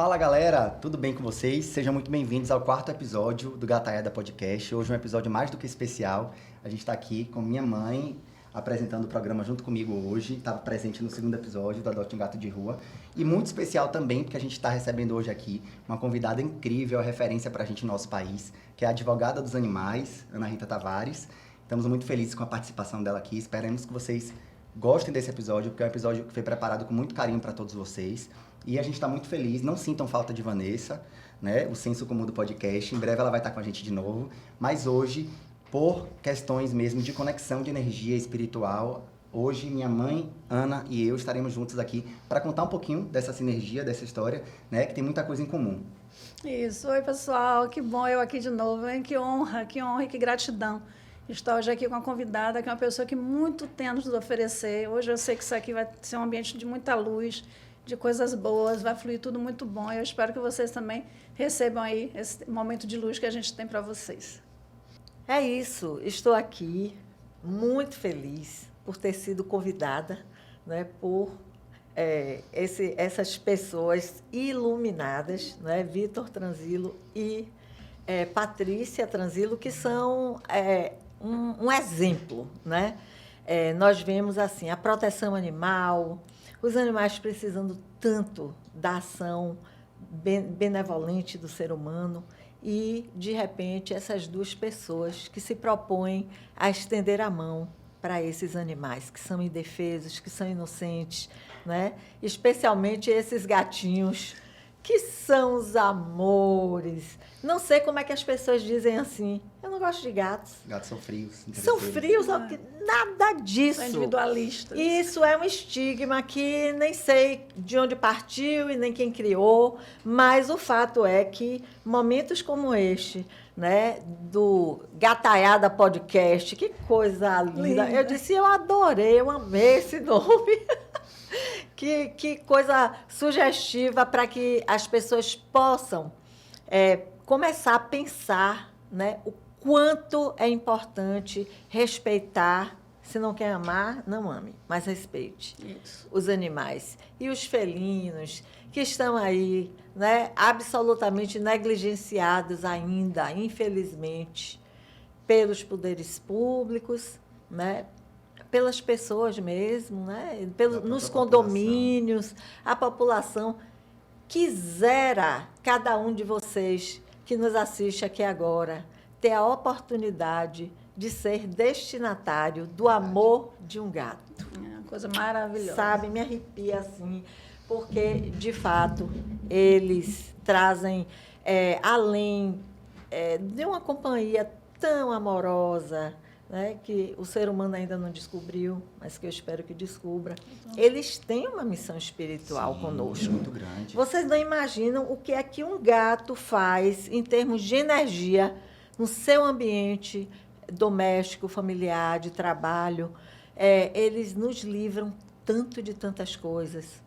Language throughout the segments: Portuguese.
Fala galera, tudo bem com vocês? Sejam muito bem-vindos ao 4º episódio do Gataiada Podcast. Hoje é um episódio mais do que especial. A gente está aqui com minha mãe apresentando o programa junto comigo hoje. Estava presente no 2º episódio do Adote um Gato de Rua. E muito especial também porque a gente está recebendo hoje aqui uma convidada incrível, referência para a gente no nosso país, que é a advogada dos animais, Ana Rita Tavares. Estamos muito felizes com a participação dela aqui. Esperamos que vocês gostem desse episódio, porque é um episódio que foi preparado com muito carinho para todos vocês. E a gente está muito feliz, não sintam falta de Vanessa, né? O senso comum do podcast. Em breve ela vai estar com a gente de novo. Mas hoje, por questões mesmo de conexão de energia espiritual, hoje minha mãe, Ana e eu estaremos juntos aqui para contar um pouquinho dessa sinergia, dessa história, né? Que tem muita coisa em comum. Isso. Oi, pessoal. Que bom eu aqui de novo, hein? Que honra e que gratidão. Estou hoje aqui com uma convidada, que é uma pessoa que muito tem a nos oferecer. Hoje eu sei que isso aqui vai ser um ambiente de muita luz, de coisas boas, vai fluir tudo muito bom. Eu espero que vocês também recebam aí esse momento de luz que a gente tem para vocês. É isso, estou aqui muito feliz por ter sido convidada, né, por essas pessoas iluminadas, né, Vitor Transilo e Patrícia Transilo, que são um exemplo, né? Nós vemos assim, a proteção animal, os animais precisando tanto da ação benevolente do ser humano e, de repente, essas duas pessoas que se propõem a estender a mão para esses animais que são indefesos, que são inocentes, né? Especialmente esses gatinhos que são os amores. Não sei como é que as pessoas dizem assim, eu não gosto de gatos. Gatos são frios. São frios, nada disso. São individualistas. Isso é um estigma que nem sei de onde partiu e nem quem criou, mas o fato é que momentos como este, né, do Gataiada Podcast, que coisa linda. Eu disse, eu adorei, eu amei esse nome. Que coisa sugestiva para que as pessoas possam começar a pensar, né, o quanto é importante respeitar. Se não quer amar, não ame, mas respeite os animais. E os felinos que estão aí, né, absolutamente negligenciados ainda, infelizmente, pelos poderes públicos, né, pelas pessoas mesmo, né? Nos condomínios, a população. Quisera cada um de vocês que nos assiste aqui agora ter a oportunidade de ser destinatário do amor de um gato. É uma coisa maravilhosa. Sabe, me arrepia assim, porque, de fato, eles trazem, além de uma companhia tão amorosa, né, que o ser humano ainda não descobriu, mas que eu espero que descubra. Eles têm uma missão espiritual conosco. Muito grande. Vocês não imaginam o que é que um gato faz em termos de energia no seu ambiente doméstico, familiar, de trabalho. Eles nos livram tanto de tantas coisas.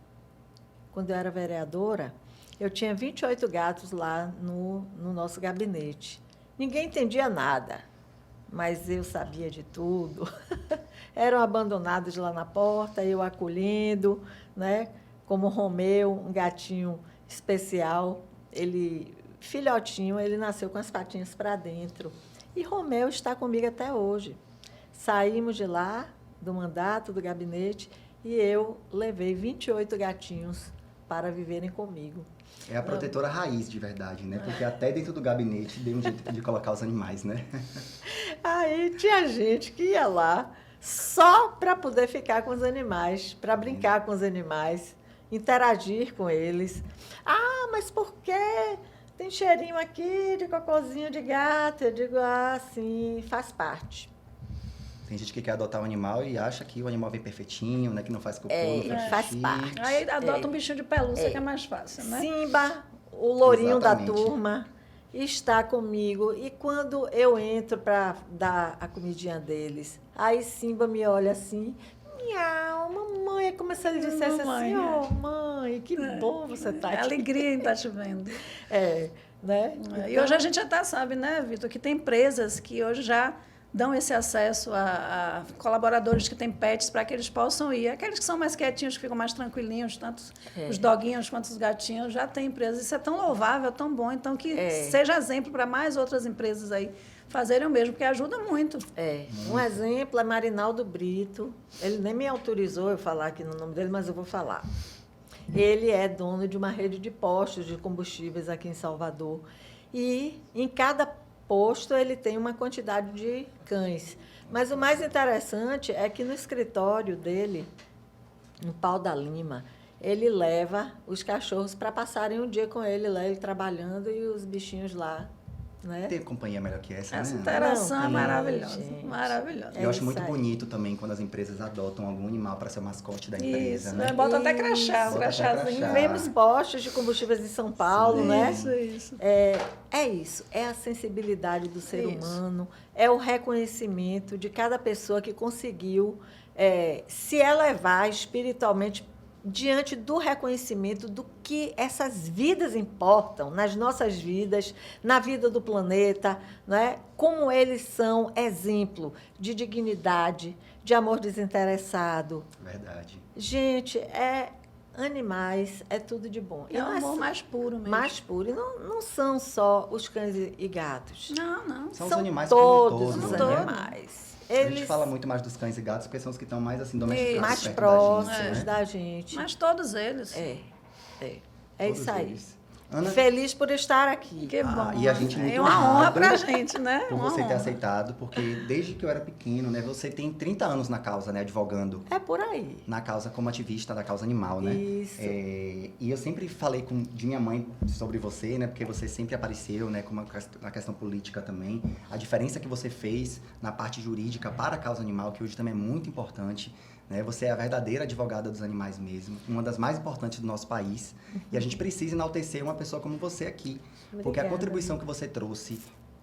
Quando eu era vereadora, eu tinha 28 gatos lá no nosso gabinete. Ninguém entendia nada, mas eu sabia de tudo. Eram abandonados lá na porta, eu acolhendo, né? Como o Romeu, um gatinho especial, filhotinho, ele nasceu com as patinhas para dentro. E Romeu está comigo até hoje. Saímos de lá, do mandato, do gabinete, e eu levei 28 gatinhos para viverem comigo. É a protetora raiz, de verdade, né? Porque até dentro do gabinete deu um jeito de colocar os animais, né? Aí tinha gente que ia lá só para poder ficar com os animais, para brincar com os animais, interagir com eles. Ah, mas por quê? Tem cheirinho aqui de cocôzinho de gato. Eu digo, sim, faz parte. Tem gente que quer adotar um animal e acha que o animal vem perfeitinho, né? Que não faz cocô, não faz xixi. parte. Aí adota um bichinho de pelúcia, que é mais fácil, né? Simba, o lourinho Exatamente. da turma, está comigo. E quando eu entro para dar a comidinha deles, aí Simba me olha assim, miau, mamãe. É como se ele dissesse Mamãe, assim, mãe, que bom você está aqui. É alegria em estar te vendo. Né? E hoje a gente até sabe, né, Vitor, que tem empresas que hoje já dão esse acesso a colaboradores que têm pets para que eles possam ir. Aqueles que são mais quietinhos, que ficam mais tranquilinhos, tanto os doguinhos quanto os gatinhos, já tem empresas. Isso é tão louvável, tão bom. Então, que seja exemplo para mais outras empresas aí fazerem o mesmo, porque ajuda muito. Um exemplo é Marinaldo Brito. Ele nem me autorizou eu falar aqui no nome dele, mas eu vou falar. Ele é dono de uma rede de postos de combustíveis aqui em Salvador. E em cada posto ele tem uma quantidade de cães. Mas o mais interessante é que no escritório dele, no Pau da Lima, ele leva os cachorros para passarem um dia com ele lá, ele trabalhando e os bichinhos lá. Né? Tem companhia melhor que essa, Essa né? interação é maravilhosa. gente. Maravilhosa. Eu acho muito isso aí. bonito também quando as empresas adotam algum animal para ser o mascote da empresa, Isso, né? bota até crachá, um Bota até crachazinho. crachá. Vemos postos de combustíveis em São Paulo, né? Isso. É isso, é a sensibilidade do ser Isso. humano, é o reconhecimento de cada pessoa que conseguiu se elevar espiritualmente diante do reconhecimento do que essas vidas importam nas nossas vidas, na vida do planeta, né? Como eles são exemplo de dignidade, de amor desinteressado. Verdade. Gente, animais é tudo de bom. É o não amor mais puro mesmo. mais puro. E não são só os cães e gatos. Não. São os animais todos como um os todo, né? animais. A gente fala muito mais dos cães e gatos porque são os que estão mais assim domesticados mais perto próximos da gente, né? da gente. Mas todos eles. É Todos isso aí. eles. Ana, Feliz por estar aqui. Que bom. e a gente muito é uma honra honrado pra gente, né? por Uma você ter honra. aceitado, porque desde que eu era pequeno, né, você tem 30 anos na causa, né, advogando É por aí. na causa como ativista da causa animal, né? Isso. E eu sempre falei de minha mãe sobre você, né, porque você sempre apareceu, né, na questão política também, a diferença que você fez na parte jurídica para a causa animal, que hoje também é muito importante. Né? Você é a verdadeira advogada dos animais mesmo, uma das mais importantes do nosso país. E a gente precisa enaltecer uma pessoa como você aqui. Porque a Obrigada. contribuição que você trouxe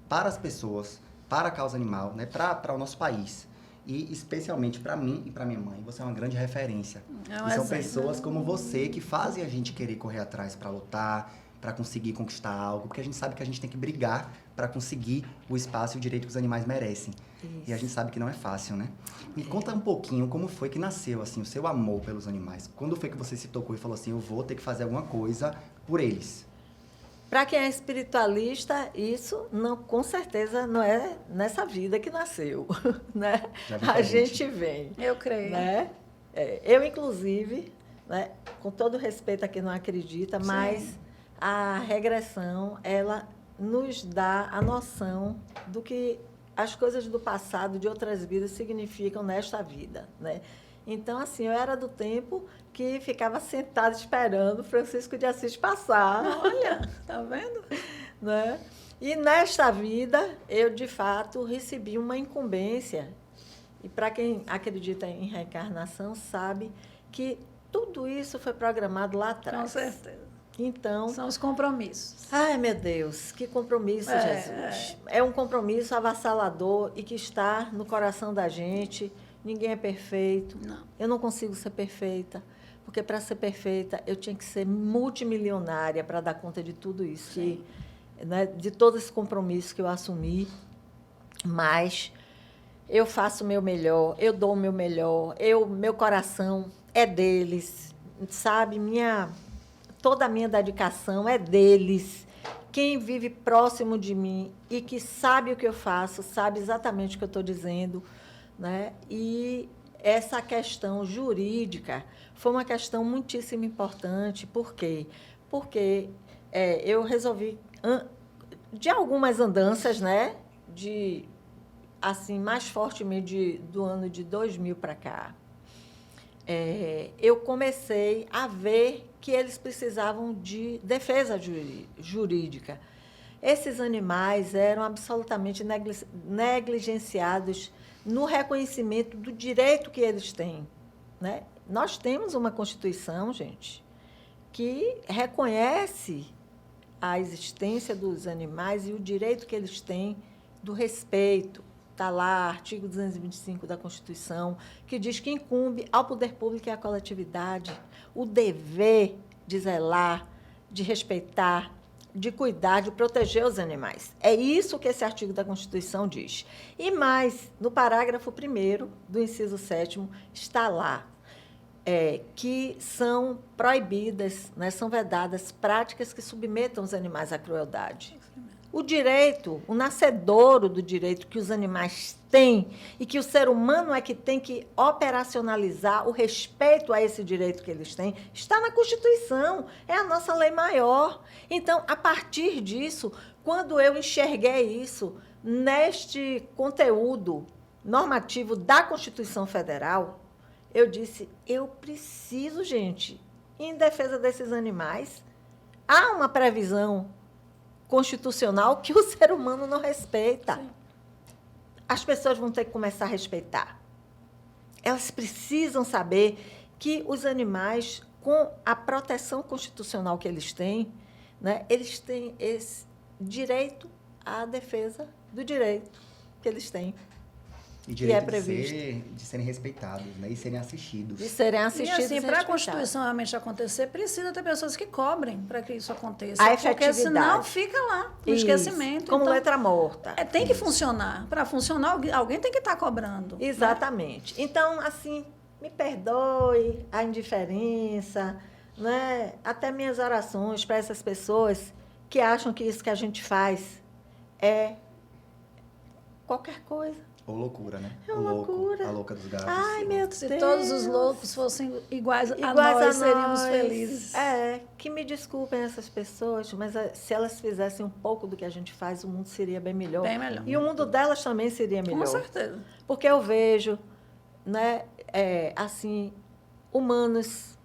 para as pessoas, para a causa animal, né? Para o nosso país, e especialmente para mim e para minha mãe, você é uma grande referência. É um E são exemplo. pessoas como você que fazem a gente querer correr atrás para lutar, para conseguir conquistar algo, porque a gente sabe que a gente tem que brigar para conseguir o espaço e o direito que os animais merecem. E a gente sabe que não é fácil, né? Me conta um pouquinho como foi que nasceu assim o seu amor pelos animais. Quando foi que você se tocou e falou assim, eu vou ter que fazer alguma coisa por eles? Para quem é espiritualista, isso não, com certeza não é nessa vida que nasceu, né? Já vem com a A gente. gente vem, Eu creio. né? Eu, inclusive, né, com todo respeito a quem não acredita, mas a regressão, ela nos dá a noção do que as coisas do passado, de outras vidas, significam nesta vida, né? Então, assim, eu era do tempo que ficava sentada esperando Francisco de Assis passar. Olha, tá vendo? Né? E nesta vida, eu, de fato, recebi uma incumbência. E para quem acredita em reencarnação, sabe que tudo isso foi programado lá atrás. Com certeza. Então, São os compromissos. ai, meu Deus, que compromisso, Jesus. É um compromisso avassalador e que está no coração da gente. Ninguém é perfeito. Não. Eu não consigo ser perfeita, porque para ser perfeita eu tinha que ser multimilionária para dar conta de tudo isso, Sim. né, de todo esse compromisso que eu assumi. Mas eu faço o meu melhor, eu dou o meu melhor, meu coração é deles, sabe? Toda a minha dedicação é deles. Quem vive próximo de mim e que sabe o que eu faço, sabe exatamente o que eu estou dizendo, né? E essa questão jurídica foi uma questão muitíssimo importante. Por quê? Porque eu resolvi, de algumas andanças, né? Assim, mais fortemente do ano de 2000 para cá, eu comecei a ver que eles precisavam de defesa jurídica. Esses animais eram absolutamente negligenciados no reconhecimento do direito que eles têm, né? Nós temos uma Constituição, gente, que reconhece a existência dos animais e o direito que eles têm do respeito. Está lá, artigo 225 da Constituição, que diz que incumbe ao poder público e à coletividade o dever de zelar, de respeitar de cuidar, de proteger os animais. É isso que esse artigo da Constituição diz. E mais, no parágrafo 1º do inciso 7º, está lá que são proibidas, né, são vedadas práticas que submetam os animais à crueldade. O direito, o nascedouro do direito que os animais têm e que o ser humano é que tem que operacionalizar o respeito a esse direito que eles têm, está na Constituição, é a nossa lei maior. Então, a partir disso, quando eu enxerguei isso neste conteúdo normativo da Constituição Federal, eu disse, eu preciso, gente, em defesa desses animais, há uma previsão constitucional que o ser humano não respeita. Sim. As pessoas vão ter que começar a respeitar. Elas precisam saber que os animais, com a proteção constitucional que eles têm, né, eles têm esse direito à defesa do direito que eles têm. E direito previsto. de serem respeitados, né? E serem assistidos. De serem E assistidos assim, e para a respeitados. Constituição realmente acontecer, precisa ter pessoas que cobrem para que isso aconteça. A Porque efetividade. senão fica lá, no Isso, esquecimento. como Então, letra morta. tem que funcionar. Para funcionar, alguém tem que estar cobrando. Exatamente. Então, assim, me perdoe a indiferença, né? Até minhas orações para essas pessoas que acham que isso que a gente faz é qualquer coisa. Ou loucura, né? É O uma louco, loucura. a louca dos gatos. Ai, meu Se Deus. todos os loucos fossem iguais, a Iguais nós, a seríamos nós. felizes. Que me desculpem essas pessoas, mas se elas fizessem um pouco do que a gente faz, o mundo seria bem melhor. Bem melhor. E o mundo delas também seria melhor. Com certeza. Porque eu vejo, né, assim, humanos,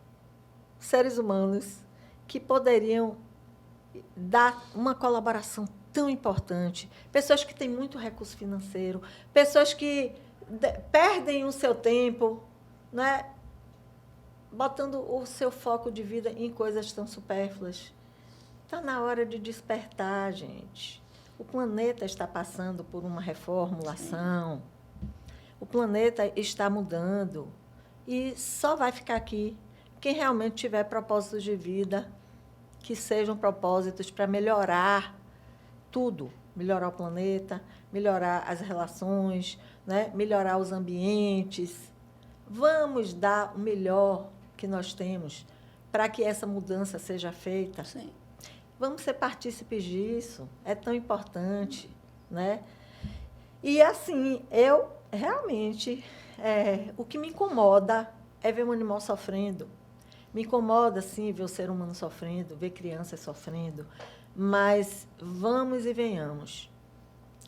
seres humanos, que poderiam dar uma colaboração tão importante. Pessoas que têm muito recurso financeiro, pessoas que perdem o seu tempo, né, botando o seu foco de vida em coisas tão supérfluas. Está na hora de despertar, gente. O planeta está passando por uma reformulação. O planeta está mudando. E só vai ficar aqui quem realmente tiver propósitos de vida que sejam propósitos para melhorar tudo. Melhorar o planeta, melhorar as relações, né? Melhorar os ambientes. Vamos dar o melhor que nós temos para que essa mudança seja feita. Sim. Vamos ser partícipes disso. É tão importante, né? E, assim, eu realmente... o que me incomoda é ver um animal sofrendo. Me incomoda, sim, ver o ser humano sofrendo, ver crianças sofrendo. Mas vamos e venhamos.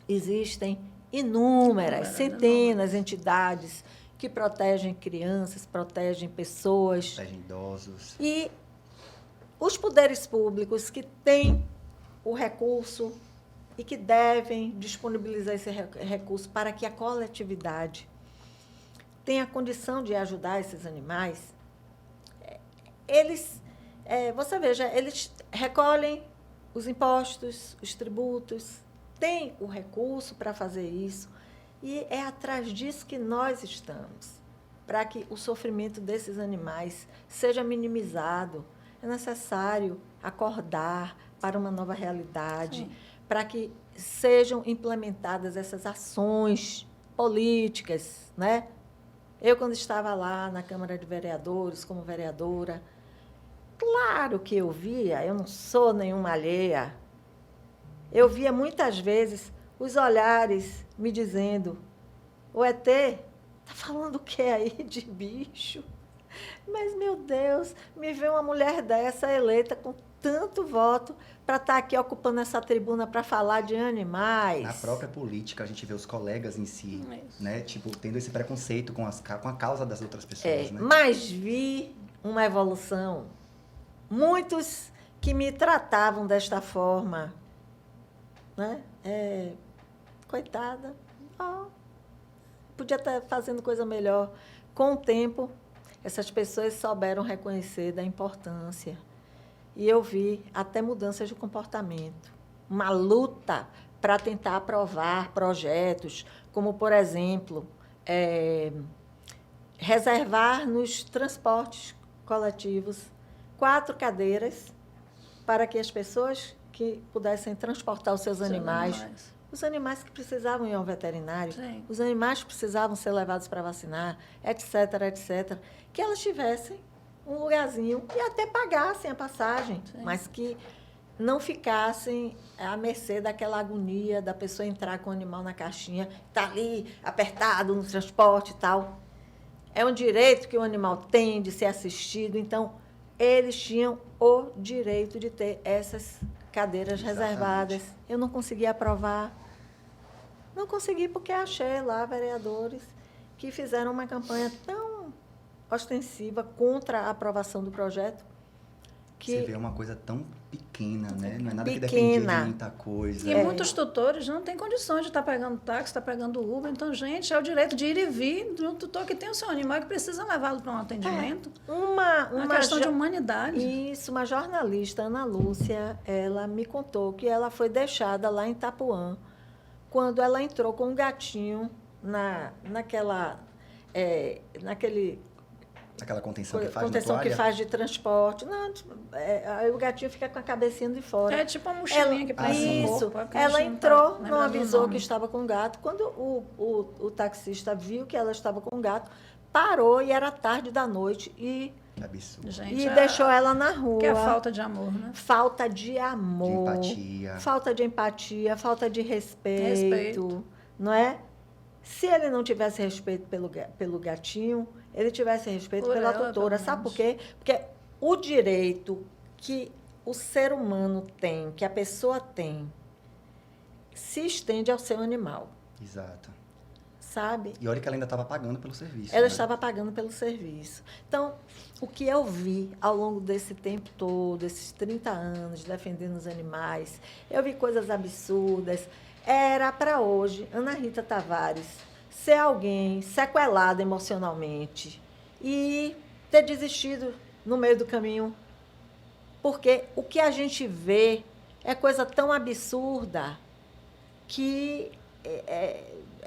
Existem inúmeras, centenas de entidades que protegem crianças, protegem pessoas. Protegem idosos. E os poderes públicos que têm o recurso e que devem disponibilizar esse recurso para que a coletividade tenha a condição de ajudar esses animais, eles, você veja, eles recolhem os impostos, os tributos, têm o recurso para fazer isso, e é atrás disso que nós estamos, para que o sofrimento desses animais seja minimizado. É necessário acordar para uma nova realidade, Sim. para que sejam implementadas essas ações políticas, né? Eu, quando estava lá na Câmara de Vereadores, como vereadora, claro que eu via, eu não sou nenhuma alheia, eu via muitas vezes os olhares me dizendo, o ET, está falando o que aí de bicho? Mas, meu Deus, me vê uma mulher dessa eleita com tanto voto para estar aqui ocupando essa tribuna para falar de animais. Na própria política, a gente vê os colegas em si, Isso. né? Tipo, tendo esse preconceito com a causa das outras pessoas, né? Mas vi uma evolução. Muitos que me tratavam desta forma, né? Coitada, podia estar fazendo coisa melhor. Com o tempo, essas pessoas souberam reconhecer da importância. E eu vi até mudanças de comportamento. Uma luta para tentar aprovar projetos, como, por exemplo, reservar nos transportes coletivos 4 cadeiras para que as pessoas que pudessem transportar os seus animais. Os animais que precisavam ir ao veterinário, Sim. os animais que precisavam ser levados para vacinar, etc., etc., que elas tivessem um lugarzinho e até pagassem a passagem, Sim. mas que não ficassem à mercê daquela agonia da pessoa entrar com o animal na caixinha, tá ali apertado no transporte e tal. É um direito que o animal tem de ser assistido, então eles tinham o direito de ter essas cadeiras Exatamente. reservadas. Eu não consegui aprovar. Não consegui porque achei lá vereadores que fizeram uma campanha tão ostensiva contra a aprovação do projeto que Você vê uma coisa tão pequena, né? Não é nada que Pequena. dependia de muita coisa. E muitos tutores não têm condições de estar pegando táxi, estar pegando Uber. Então, gente, é o direito de ir e vir de um tutor que tem o seu animal que precisa levá-lo para um atendimento. uma questão de jo- humanidade. Isso, uma jornalista, Ana Lúcia, ela me contou que ela foi deixada lá em Itapuã quando ela entrou com um gatinho naquele Aquela contenção que faz na contenção que toalha. faz de transporte. Não, aí o gatinho fica com a cabecinha de fora. É tipo uma mochilinha que prende no Isso. corpo. porque a Ela gente não tá entrou, não lembrando o avisou nome. que estava com o gato. Quando o taxista viu que ela estava com o gato, parou e era tarde da noite e Que absurdo. Gente, deixou ela na rua. Que é a falta de amor, né? Falta de amor. De empatia. Falta de empatia, falta de respeito. Não é? Se ele não tivesse respeito pelo gatinho, ele tivesse respeito Por pela ela, tutora. pelo Sabe por menos. quê? Porque o direito que o ser humano tem, que a pessoa tem, se estende ao seu animal. Exato. Sabe? E olha que ela ainda estava pagando pelo serviço. Ela né? estava pagando pelo serviço. Então, o que eu vi ao longo desse tempo todo, esses 30 anos defendendo os animais, eu vi coisas absurdas. Era para hoje, Ana Rita Tavares, ser alguém sequelada emocionalmente e ter desistido no meio do caminho. Porque o que a gente vê é coisa tão absurda que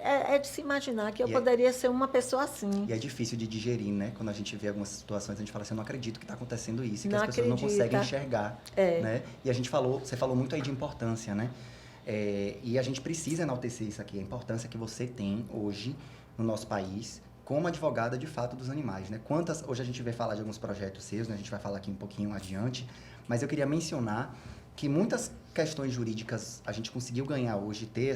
é de se imaginar que eu E é- poderia ser uma pessoa assim. E é difícil de digerir, né? Quando a gente vê algumas situações, a gente fala assim, eu não acredito que está acontecendo isso, e que Não as pessoas não acredita. conseguem enxergar, É. né? E você falou muito aí de importância, né? E a gente precisa enaltecer isso aqui, a importância que você tem hoje no nosso país como advogada de fato dos animais, né? Hoje a gente vai falar de alguns projetos seus, né? A gente vai falar aqui um pouquinho adiante, mas eu queria mencionar que muitas questões jurídicas a gente conseguiu ganhar hoje, ter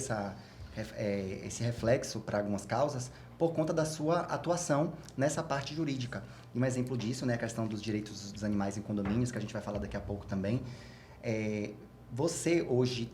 esse reflexo para algumas causas por conta da sua atuação nessa parte jurídica. E um exemplo disso, né, a questão dos direitos dos animais em condomínios, que a gente vai falar daqui a pouco também. Você hoje,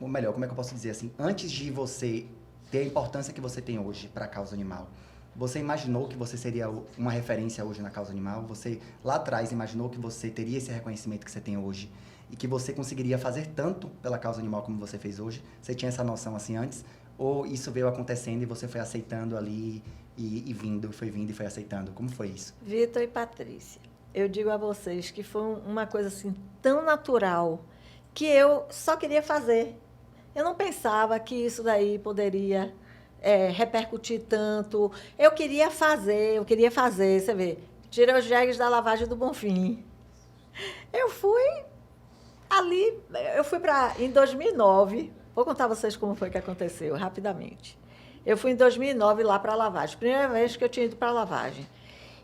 ou melhor, como é que eu posso dizer assim, antes de você ter a importância que você tem hoje para a causa animal, você imaginou que você seria uma referência hoje na causa animal? Você lá atrás imaginou que você teria esse reconhecimento que você tem hoje? E que você conseguiria fazer tanto pela causa animal como você fez hoje? Você tinha essa noção assim antes? Ou isso veio acontecendo e você foi aceitando ali e foi vindo e foi aceitando? Como foi isso? Vitor e Patrícia, eu digo a vocês que foi uma coisa assim tão natural que eu só queria fazer. Eu não pensava que isso daí poderia repercutir tanto. Eu queria fazer, você vê. Tirei os jegues da lavagem do Bonfim. Eu fui em 2009, vou contar a vocês como foi que aconteceu, rapidamente. Eu fui em 2009 lá para a lavagem, primeira vez que eu tinha ido para a lavagem.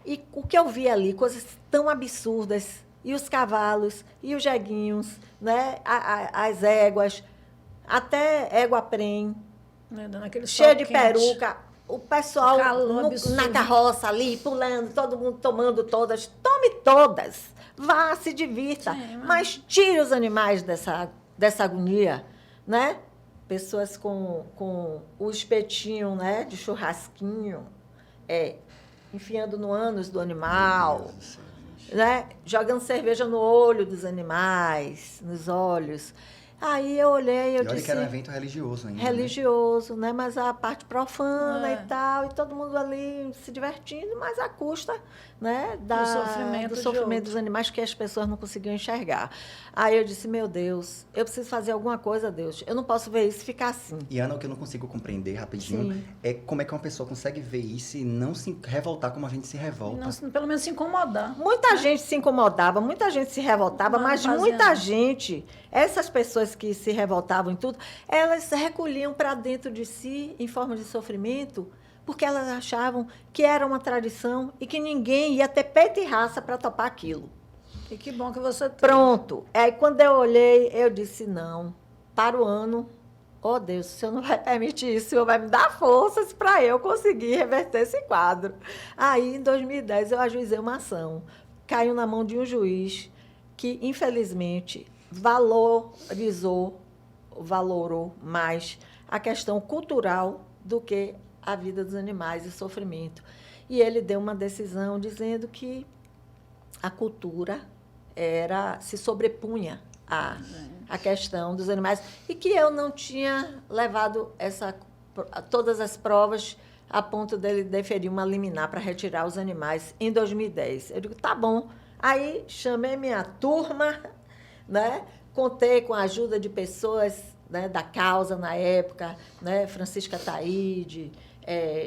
E o que eu vi ali, coisas tão absurdas, e os cavalos, e os jeguinhos, né? As éguas, até égua-prem, Né, dando aquele cheia sol de quente. peruca, o pessoal Calor absurdo. na carroça ali, pulando, todo mundo tomando todas. Tome todas, vá, se divirta, Sim, mas tire os animais dessa agonia, né? Pessoas com o espetinho, né, de churrasquinho, enfiando no ânus do animal, Meu Deus do céu, gente. né? Jogando cerveja no olho dos animais, nos olhos. Aí eu olhei e eu E olha disse... que era um evento religioso ainda, né? religioso, né? Mas a parte profana É. e tal, e todo mundo ali se divertindo, mas à custa, né, Do sofrimento de dos animais que as pessoas não conseguiam enxergar. Aí eu disse, meu Deus, eu preciso fazer alguma coisa, Deus. Eu não posso ver isso e ficar assim. E, Ana, o que eu não consigo compreender rapidinho Sim. é como é que uma pessoa consegue ver isso e não se revoltar como a gente se revolta. Não, pelo menos se incomodar. Muita gente se incomodava, muita gente se revoltava, Não mas fazia muita nada. gente, essas pessoas que se revoltavam em tudo, elas recolhiam para dentro de si, em forma de sofrimento, porque elas achavam que era uma tradição e que ninguém ia ter peito e raça para topar aquilo. E que bom que você tem. Pronto. Aí, quando eu olhei, eu disse, não, para o ano, oh Deus, o Senhor não vai permitir isso, o Senhor vai me dar forças para eu conseguir reverter esse quadro. Aí, em 2010, eu ajuizei uma ação. Caiu na mão de um juiz que, infelizmente, valorou mais a questão cultural do que a vida dos animais e o sofrimento. E ele deu uma decisão dizendo que a cultura se sobrepunha à questão dos animais e que eu não tinha levado todas as provas a ponto dele deferir uma liminar para retirar os animais em 2010. Eu digo, tá bom. Aí chamei minha turma, né? Contei com a ajuda de pessoas, né, da causa na época, né? Francisca Taide,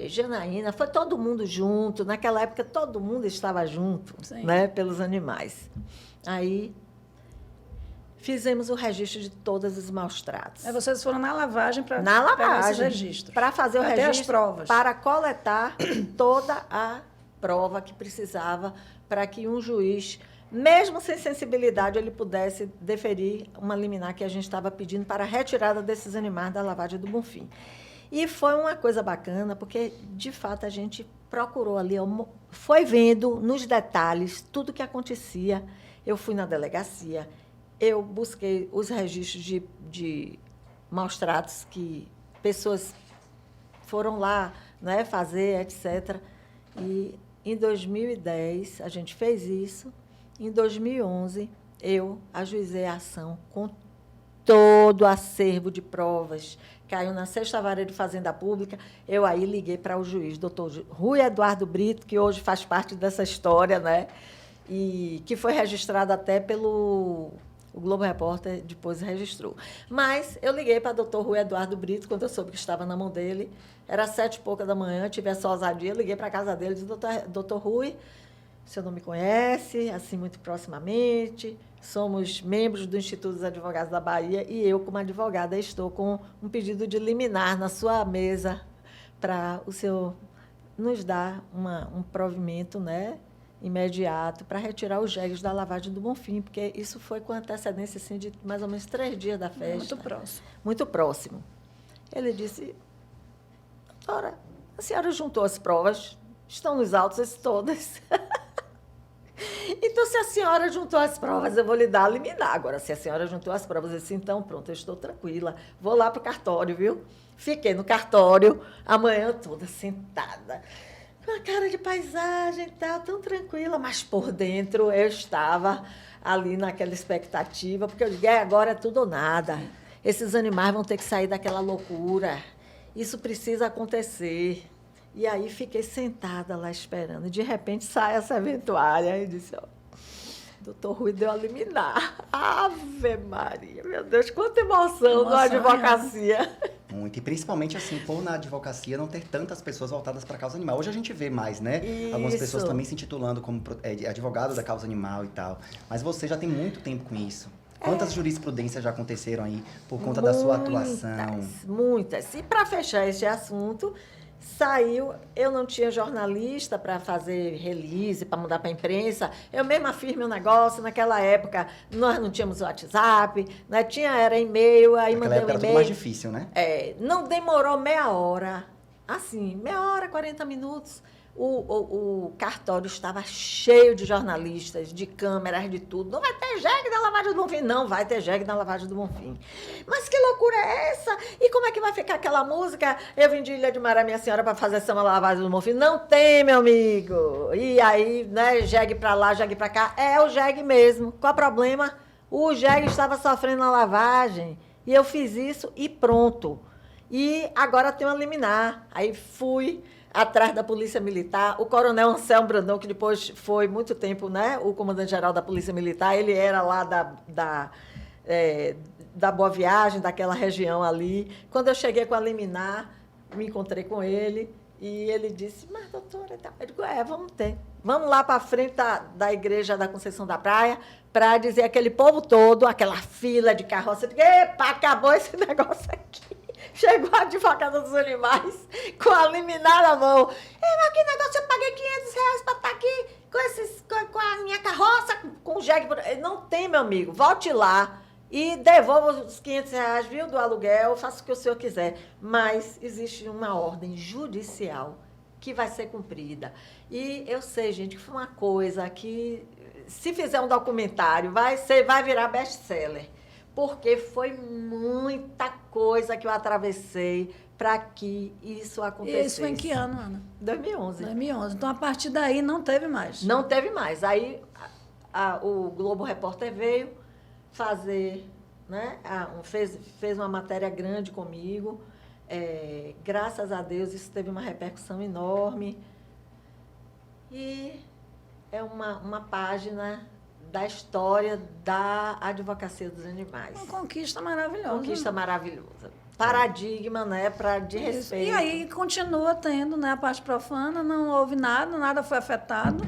Janaína, foi todo mundo junto. Naquela época, todo mundo estava junto, né, pelos animais. Aí, fizemos o registro de todos os maus-tratos. Aí vocês foram na lavagem para Na pegar esses lavagem, registros. para fazer o Até registro, as provas. para coletar toda a prova que precisava para que um juiz, mesmo sem sensibilidade, ele pudesse deferir uma liminar que a gente estava pedindo para a retirada desses animais da lavagem do Bonfim. E foi uma coisa bacana, porque, de fato, a gente procurou ali, foi vendo nos detalhes tudo o que acontecia. Eu fui na delegacia, eu busquei os registros de maus-tratos que pessoas foram lá, né, fazer, etc. E, em 2010, a gente fez isso. Em 2011, eu ajuizei a ação com todo o acervo de provas. Caiu na 6ª Vara de Fazenda Pública. Eu aí liguei para o juiz, doutor Rui Eduardo Brito, que hoje faz parte dessa história, né? E que foi registrado até pelo o Globo Repórter, depois registrou. Mas eu liguei para o doutor Rui Eduardo Brito, quando eu soube que estava na mão dele. Era 7h pouca da manhã, tive essa ousadia, liguei para a casa dele e disse, doutor Rui, o senhor não me conhece, assim, muito proximamente, somos membros do Instituto dos Advogados da Bahia e eu, como advogada, estou com um pedido de liminar na sua mesa para o senhor nos dar um provimento, né, imediato para retirar os jegues da lavagem do Bonfim, porque isso foi com antecedência assim, de mais ou menos 3 dias da festa. Muito próximo. Muito próximo. Ele disse, doutora, a senhora juntou as provas, estão nos autos todas. Então, se a senhora juntou as provas, eu vou lhe dar a liminar. Agora, se a senhora juntou as provas, eu disse, então, pronto, eu estou tranquila. Vou lá para o cartório, viu? Fiquei no cartório a manhã toda sentada, com a cara de paisagem e tal, tão tranquila. Mas por dentro eu estava ali naquela expectativa, porque eu digo, agora é tudo ou nada. Esses animais vão ter que sair daquela loucura. Isso precisa acontecer. E aí fiquei sentada lá esperando. E de repente sai essa eventuária e disse, ó, doutor Rui deu a liminar. Ave Maria, meu Deus, quanta emoção na advocacia. Muito, e principalmente assim, por na advocacia não ter tantas pessoas voltadas para a causa animal. Hoje a gente vê mais, né? Isso. Algumas pessoas também se intitulando como advogado da causa animal e tal. Mas você já tem muito tempo com isso. Quantas jurisprudências já aconteceram aí por conta da sua atuação? Muitas. E para fechar este assunto, saiu, eu não tinha jornalista para fazer release, para mandar para a imprensa. Eu mesma fiz meu negócio. Naquela época, nós não tínhamos WhatsApp, né? Era e-mail, aí Naquela mandei época um era tudo e-mail. mais difícil, né? Não demorou meia hora. Assim, meia hora, 40 minutos. O cartório estava cheio de jornalistas, de câmeras, de tudo. Não vai ter jegue na lavagem do Bonfim? Não vai ter jegue na lavagem do Bonfim. Mas que loucura é essa? E como é que vai ficar aquela música? Eu vim de Ilha de Maré, minha senhora, para fazer samba na lavagem do Bonfim. Não tem, meu amigo. E aí, né, jegue para lá, jegue para cá. É o jegue mesmo. Qual o problema? O jegue estava sofrendo uma lavagem e eu fiz isso e pronto. E agora tem uma liminar. Aí fui atrás da Polícia Militar. O coronel Anselmo Brandão, que depois foi muito tempo, né, o comandante-geral da Polícia Militar, ele era lá da Boa Viagem, daquela região ali. Quando eu cheguei com a liminar, me encontrei com ele e ele disse, mas doutora, eu digo, vamos ter. Vamos lá para frente da igreja da Conceição da Praia para dizer aquele povo todo, aquela fila de carroça, eu digo, epa, acabou esse negócio aqui. Chegou a advogada dos animais com a liminar na mão. Mas que negócio, eu paguei R$500 para estar aqui com a minha carroça, com o jegue. Não tem, meu amigo, volte lá. E devolva os R$500, viu, do aluguel, faça o que o senhor quiser. Mas existe uma ordem judicial que vai ser cumprida. E eu sei, gente, que foi uma coisa que, se fizer um documentário, vai virar best-seller. Porque foi muita coisa que eu atravessei para que isso acontecesse. E isso foi em que ano, Ana? 2011. 2011. Então, a partir daí, não teve mais. Não teve mais. Aí, o Globo Repórter veio fazer, né? Fez uma matéria grande comigo. Graças a Deus, isso teve uma repercussão enorme. E é uma página da história da advocacia dos animais. Uma conquista maravilhosa. Conquista maravilhosa. Paradigma, né? De respeito. E aí continua tendo, né? A parte profana, não houve nada foi afetado.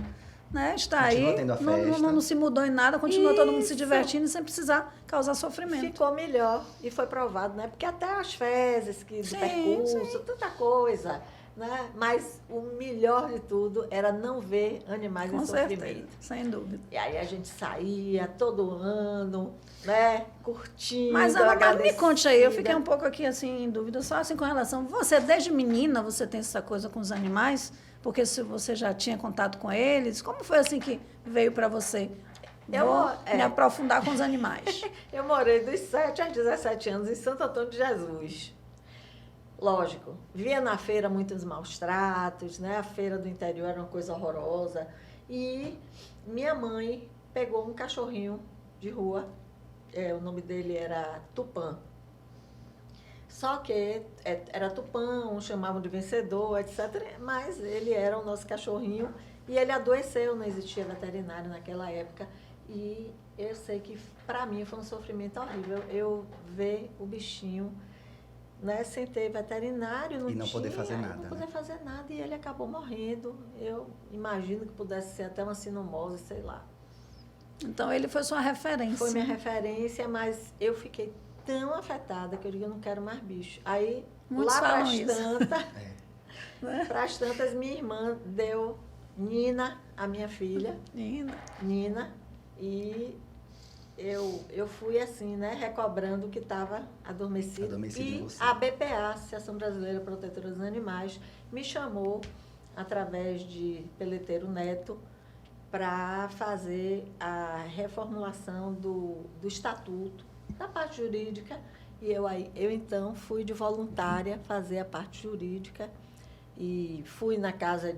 Né? Está Continua aí, tendo a festa. não se mudou em nada, continua todo mundo se divertindo sem precisar causar sofrimento. Ficou melhor e foi provado, né? Porque até as fezes do percurso, tanta coisa, né? Mas o melhor de tudo era não ver animais em sofrimento. Sem dúvida. E aí a gente saía todo ano, né? Curtindo, mas me conte aí, eu fiquei um pouco aqui assim em dúvida, só assim com relação, você desde menina, você tem essa coisa com os animais? Porque se você já tinha contato com eles, como foi assim que veio para você? Vou me aprofundar com os animais. Eu morei dos 7 aos 17 anos em Santo Antônio de Jesus. Lógico, via na feira muitos maus tratos, né? A feira do interior era uma coisa horrorosa. E minha mãe pegou um cachorrinho de rua, o nome dele era Tupã. Só que era Tupã, uns chamavam de vencedor, etc. Mas ele era o nosso cachorrinho e ele adoeceu, não existia veterinário naquela época. E eu sei que, para mim, foi um sofrimento horrível eu ver o bichinho, né, sem ter veterinário. E não poder fazer nada. Não poder fazer nada e ele acabou morrendo. Eu imagino que pudesse ser até uma sinomose, sei lá. Então, ele foi sua referência. Foi minha referência, mas eu fiquei tão afetada que eu digo, eu não quero mais bicho. Aí, muitos lá falam para as tantas, minha irmã deu Nina, a minha filha. Nina. E eu fui assim, né, recobrando o que estava adormecido. E a BPA, Associação Brasileira Protetora dos Animais, me chamou, através de Peleteiro Neto, para fazer a reformulação do estatuto, da parte jurídica, e eu então fui de voluntária fazer a parte jurídica e fui na casa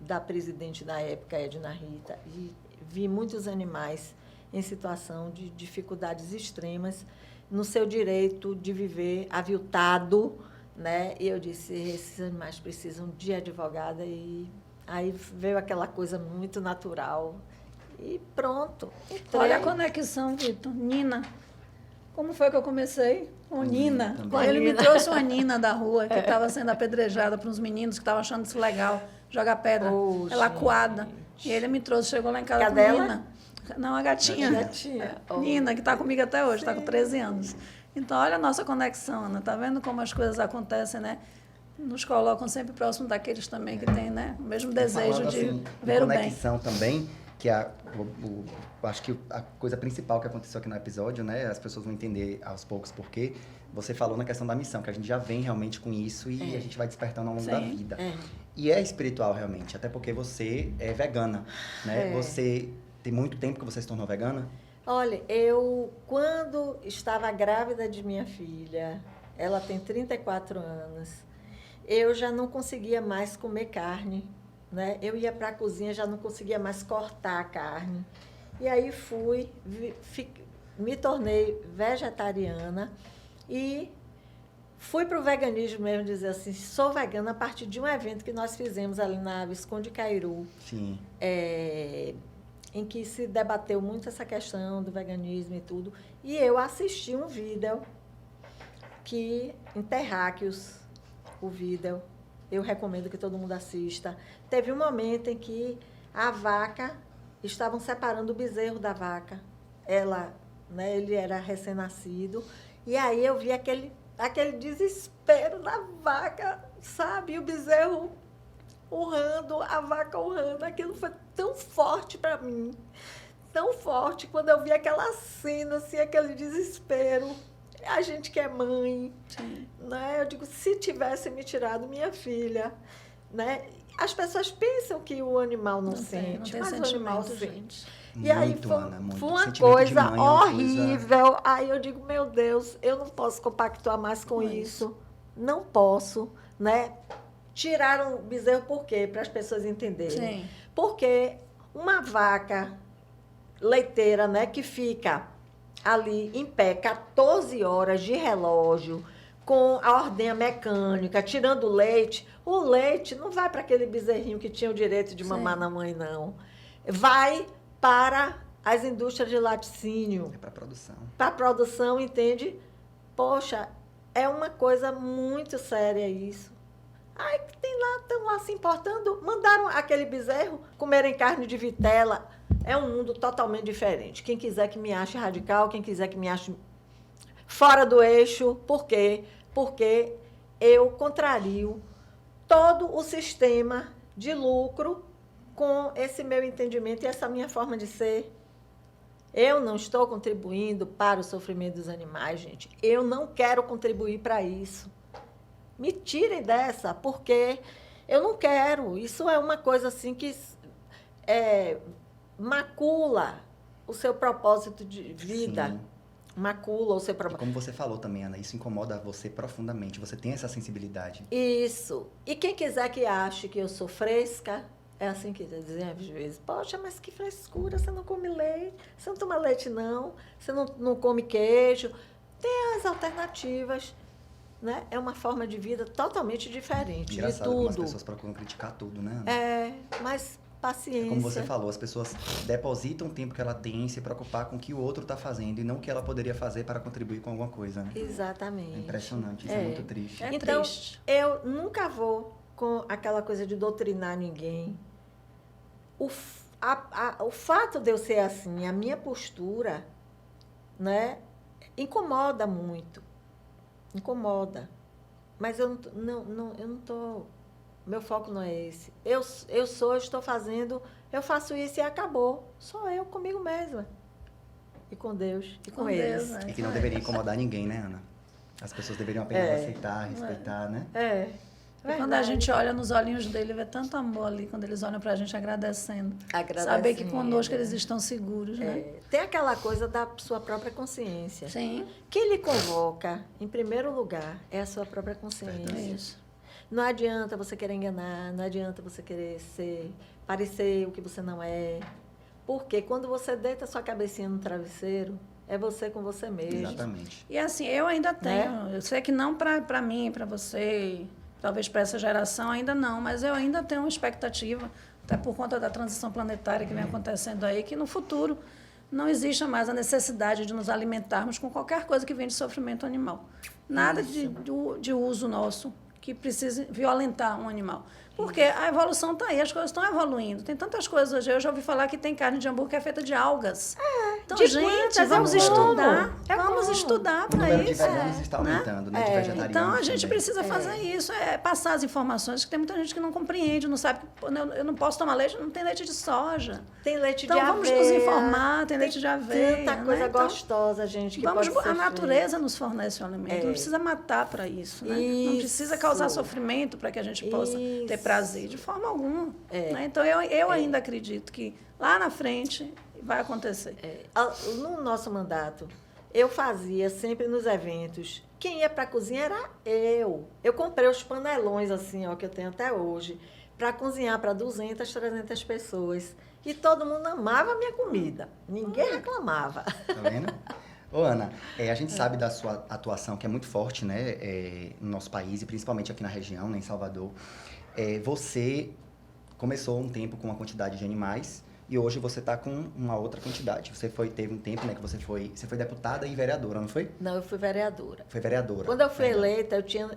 da presidente da época, Edna Rita, e vi muitos animais em situação de dificuldades extremas no seu direito de viver aviltado, né? E eu disse, esses animais precisam de advogada, e aí veio aquela coisa muito natural e pronto. Entrei. Olha a conexão, Vitor. Nina. Como foi que eu comecei? Com Nina. Ele me trouxe uma Nina da rua, que estava sendo apedrejada para uns meninos que estavam achando isso legal, jogar pedra. Ela acuada. E ele me trouxe, chegou lá em casa com Nina. Não, a gatinha. Nina, que está comigo até hoje, está com 13 anos. Então, olha a nossa conexão, Ana. Está vendo como as coisas acontecem, né? Nos colocam sempre próximo daqueles também que têm, né, o mesmo desejo de ver o bem. Conexão também, que acho que a coisa principal que aconteceu aqui no episódio, né, as pessoas vão entender aos poucos porque você falou na questão da missão, que a gente já vem realmente com isso e a gente vai despertando ao longo da vida. E é espiritual realmente, até porque você é vegana, né? Você tem muito tempo que você se tornou vegana? Olha, quando estava grávida de minha filha, ela tem 34 anos, eu já não conseguia mais comer carne, né? Eu ia para a cozinha, já não conseguia mais cortar a carne. E aí me tornei vegetariana e fui para o veganismo mesmo, dizer assim, sou vegana a partir de um evento que nós fizemos ali na Visconde Cairu, Sim. Em que se debateu muito essa questão do veganismo e tudo. E eu assisti um vídeo que, em Terráqueos, o vídeo, eu recomendo que todo mundo assista. Teve um momento em que a vaca, estavam separando o bezerro da vaca. Ele era recém-nascido. E aí eu vi aquele desespero da vaca, sabe? E o bezerro urrando, a vaca urrando. Aquilo foi tão forte para mim, tão forte, quando eu vi aquela cena, assim, aquele desespero. A gente que é mãe, né? Eu digo, se tivesse me tirado minha filha, né? As pessoas pensam que o animal não sente, mas o animal sente. E aí foi uma coisa horrível. Aí eu digo, meu Deus, eu não posso compactuar mais com isso. Não posso, né? Tiraram o bezerro por quê? Para as pessoas entenderem. Sim. Porque uma vaca leiteira, né, que fica ali em pé 14 horas de relógio, com a ordenha mecânica, tirando o leite não vai para aquele bezerrinho que tinha o direito de mamar na mãe, não. Vai para as indústrias de laticínio. É para produção. Para produção, entende? Poxa, é uma coisa muito séria isso. Aí estão lá se importando, mandaram aquele bezerro comerem carne de vitela. É um mundo totalmente diferente. Quem quiser que me ache radical, quem quiser que me ache fora do eixo. Por quê? Porque eu contrario todo o sistema de lucro com esse meu entendimento e essa minha forma de ser. Eu não estou contribuindo para o sofrimento dos animais, gente. Eu não quero contribuir para isso. Me tirem dessa, porque eu não quero. Isso é uma coisa assim que macula o seu propósito de vida. Sim. Macula o seu E propósito. como você falou também, Ana, isso incomoda você profundamente. Você tem essa sensibilidade. Isso. E quem quiser que ache que eu sou fresca, é assim que dizem às vezes. Poxa, mas que frescura, você não come leite, você não toma leite não, você não come queijo. Tem as alternativas. Né? É uma forma de vida totalmente diferente. Engraçado de tudo. Como as pessoas procuram criticar tudo, né, Ana? Mas paciência. Como você falou, as pessoas depositam o tempo que ela tem em se preocupar com o que o outro está fazendo e não o que ela poderia fazer para contribuir com alguma coisa, né? Exatamente. É impressionante, isso é muito triste. Então, triste. eu nunca vou com aquela coisa de doutrinar ninguém. O fato de eu ser assim, a minha postura, né, incomoda muito. Incomoda. Mas eu não estou... Meu foco não é esse. Eu estou fazendo, eu faço isso e acabou. Sou eu comigo mesma. E com Deus, e com eles. Deus, E que não deveria incomodar ninguém, né, Ana? As pessoas deveriam apenas aceitar, respeitar, né? E quando a gente olha nos olhinhos dele, vê tanto amor ali, quando eles olham para a gente agradecendo. Saber que conosco eles estão seguros, né? Tem aquela coisa da sua própria consciência. Sim. Quem lhe convoca, em primeiro lugar, é a sua própria consciência. É isso. Não adianta você querer enganar, não adianta você querer parecer o que você não é. Porque quando você deita a sua cabecinha no travesseiro, é você com você mesmo. Exatamente. E assim, eu ainda tenho, eu sei que não para mim, para você, talvez para essa geração ainda não, mas eu ainda tenho uma expectativa, até por conta da transição planetária que vem acontecendo aí, que no futuro não exista mais a necessidade de nos alimentarmos com qualquer coisa que vem de sofrimento animal. Nada de uso nosso que precise violentar um animal. Porque a evolução está aí, as coisas estão evoluindo. Tem tantas coisas hoje. Eu já ouvi falar que tem carne de hambúrguer que é feita de algas. Então, de gente, plantas, vamos estudar. Vamos estudar O para número de isso. veganos está aumentando, né? De vegetarianos Então, a gente também. precisa fazer isso, passar as informações, que tem muita gente que não compreende, não sabe que eu não posso tomar leite, não tem leite de soja. Tem leite Então, de aveia. vamos nos informar, tem leite de aveia. Tanta coisa né? Então, gostosa, gente, que vamos, pode ser a natureza nos fornece o alimento, não precisa matar para isso, né? Não precisa causar sofrimento para que a gente possa ter prazer, de forma alguma. Né? Então, eu ainda acredito que lá na frente vai acontecer. No nosso mandato, eu fazia sempre nos eventos, quem ia para a cozinha era eu. Eu comprei os panelões assim, ó, que eu tenho até hoje, para cozinhar para 200, 300 pessoas. E todo mundo amava a minha comida. Ninguém reclamava. Tá vendo? Ô, Ana, a gente sabe da sua atuação, que é muito forte, né, no nosso país, e principalmente aqui na região, né, em Salvador. Você começou um tempo com uma quantidade de animais e hoje você está com uma outra quantidade. Teve um tempo, né, que você foi deputada e vereadora, não foi? Não, eu fui vereadora. Foi vereadora. Quando eu fui Verdade. eleita,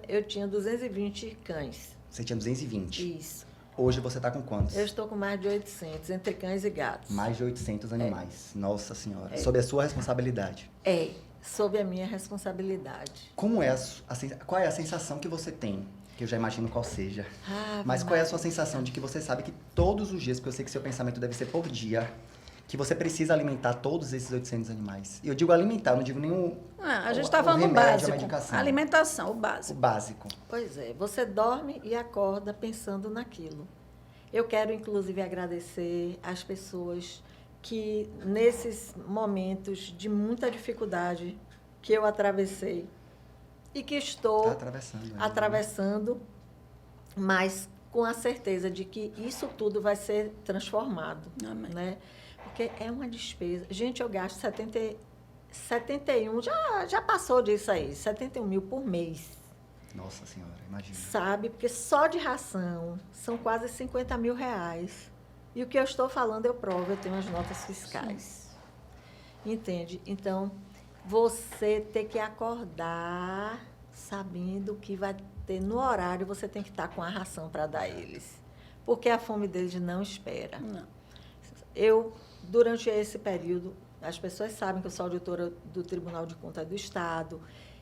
eu tinha 220 cães. Você tinha 220. Isso. Hoje você está com quantos? Eu estou com mais de 800, entre cães e gatos. Mais de 800 animais. Nossa Senhora. Sob a sua responsabilidade. Sob a minha responsabilidade. Como é qual é a sensação que você tem? Que eu já imagino qual seja. Mas qual é a sua sensação de que você sabe que todos os dias, porque eu sei que seu pensamento deve ser por dia, que você precisa alimentar todos esses 800 animais? E eu digo alimentar, eu não digo nenhum... A gente está falando do remédio, básico. a medicação. A alimentação, o O básico. básico. Pois é, você dorme e acorda pensando naquilo. Eu quero, inclusive, agradecer às pessoas que, nesses momentos de muita dificuldade que eu atravessei e que estou Tá atravessando. Né? atravessando, mas com a certeza de que isso tudo vai ser transformado. Amém. Né? Porque é uma despesa. Gente, eu gasto 71, já passou disso aí, 71 mil por mês. Nossa Senhora, imagina. Sabe? Porque só de ração são quase 50 mil reais. E o que eu estou falando eu provo, eu tenho as notas fiscais. Entende? Então, você tem que acordar sabendo que vai ter no horário, você tem que estar com a ração para dar a eles. Porque a fome deles não espera. Não. Eu, durante esse período, as pessoas sabem que eu sou auditora do Tribunal de Contas do Estado.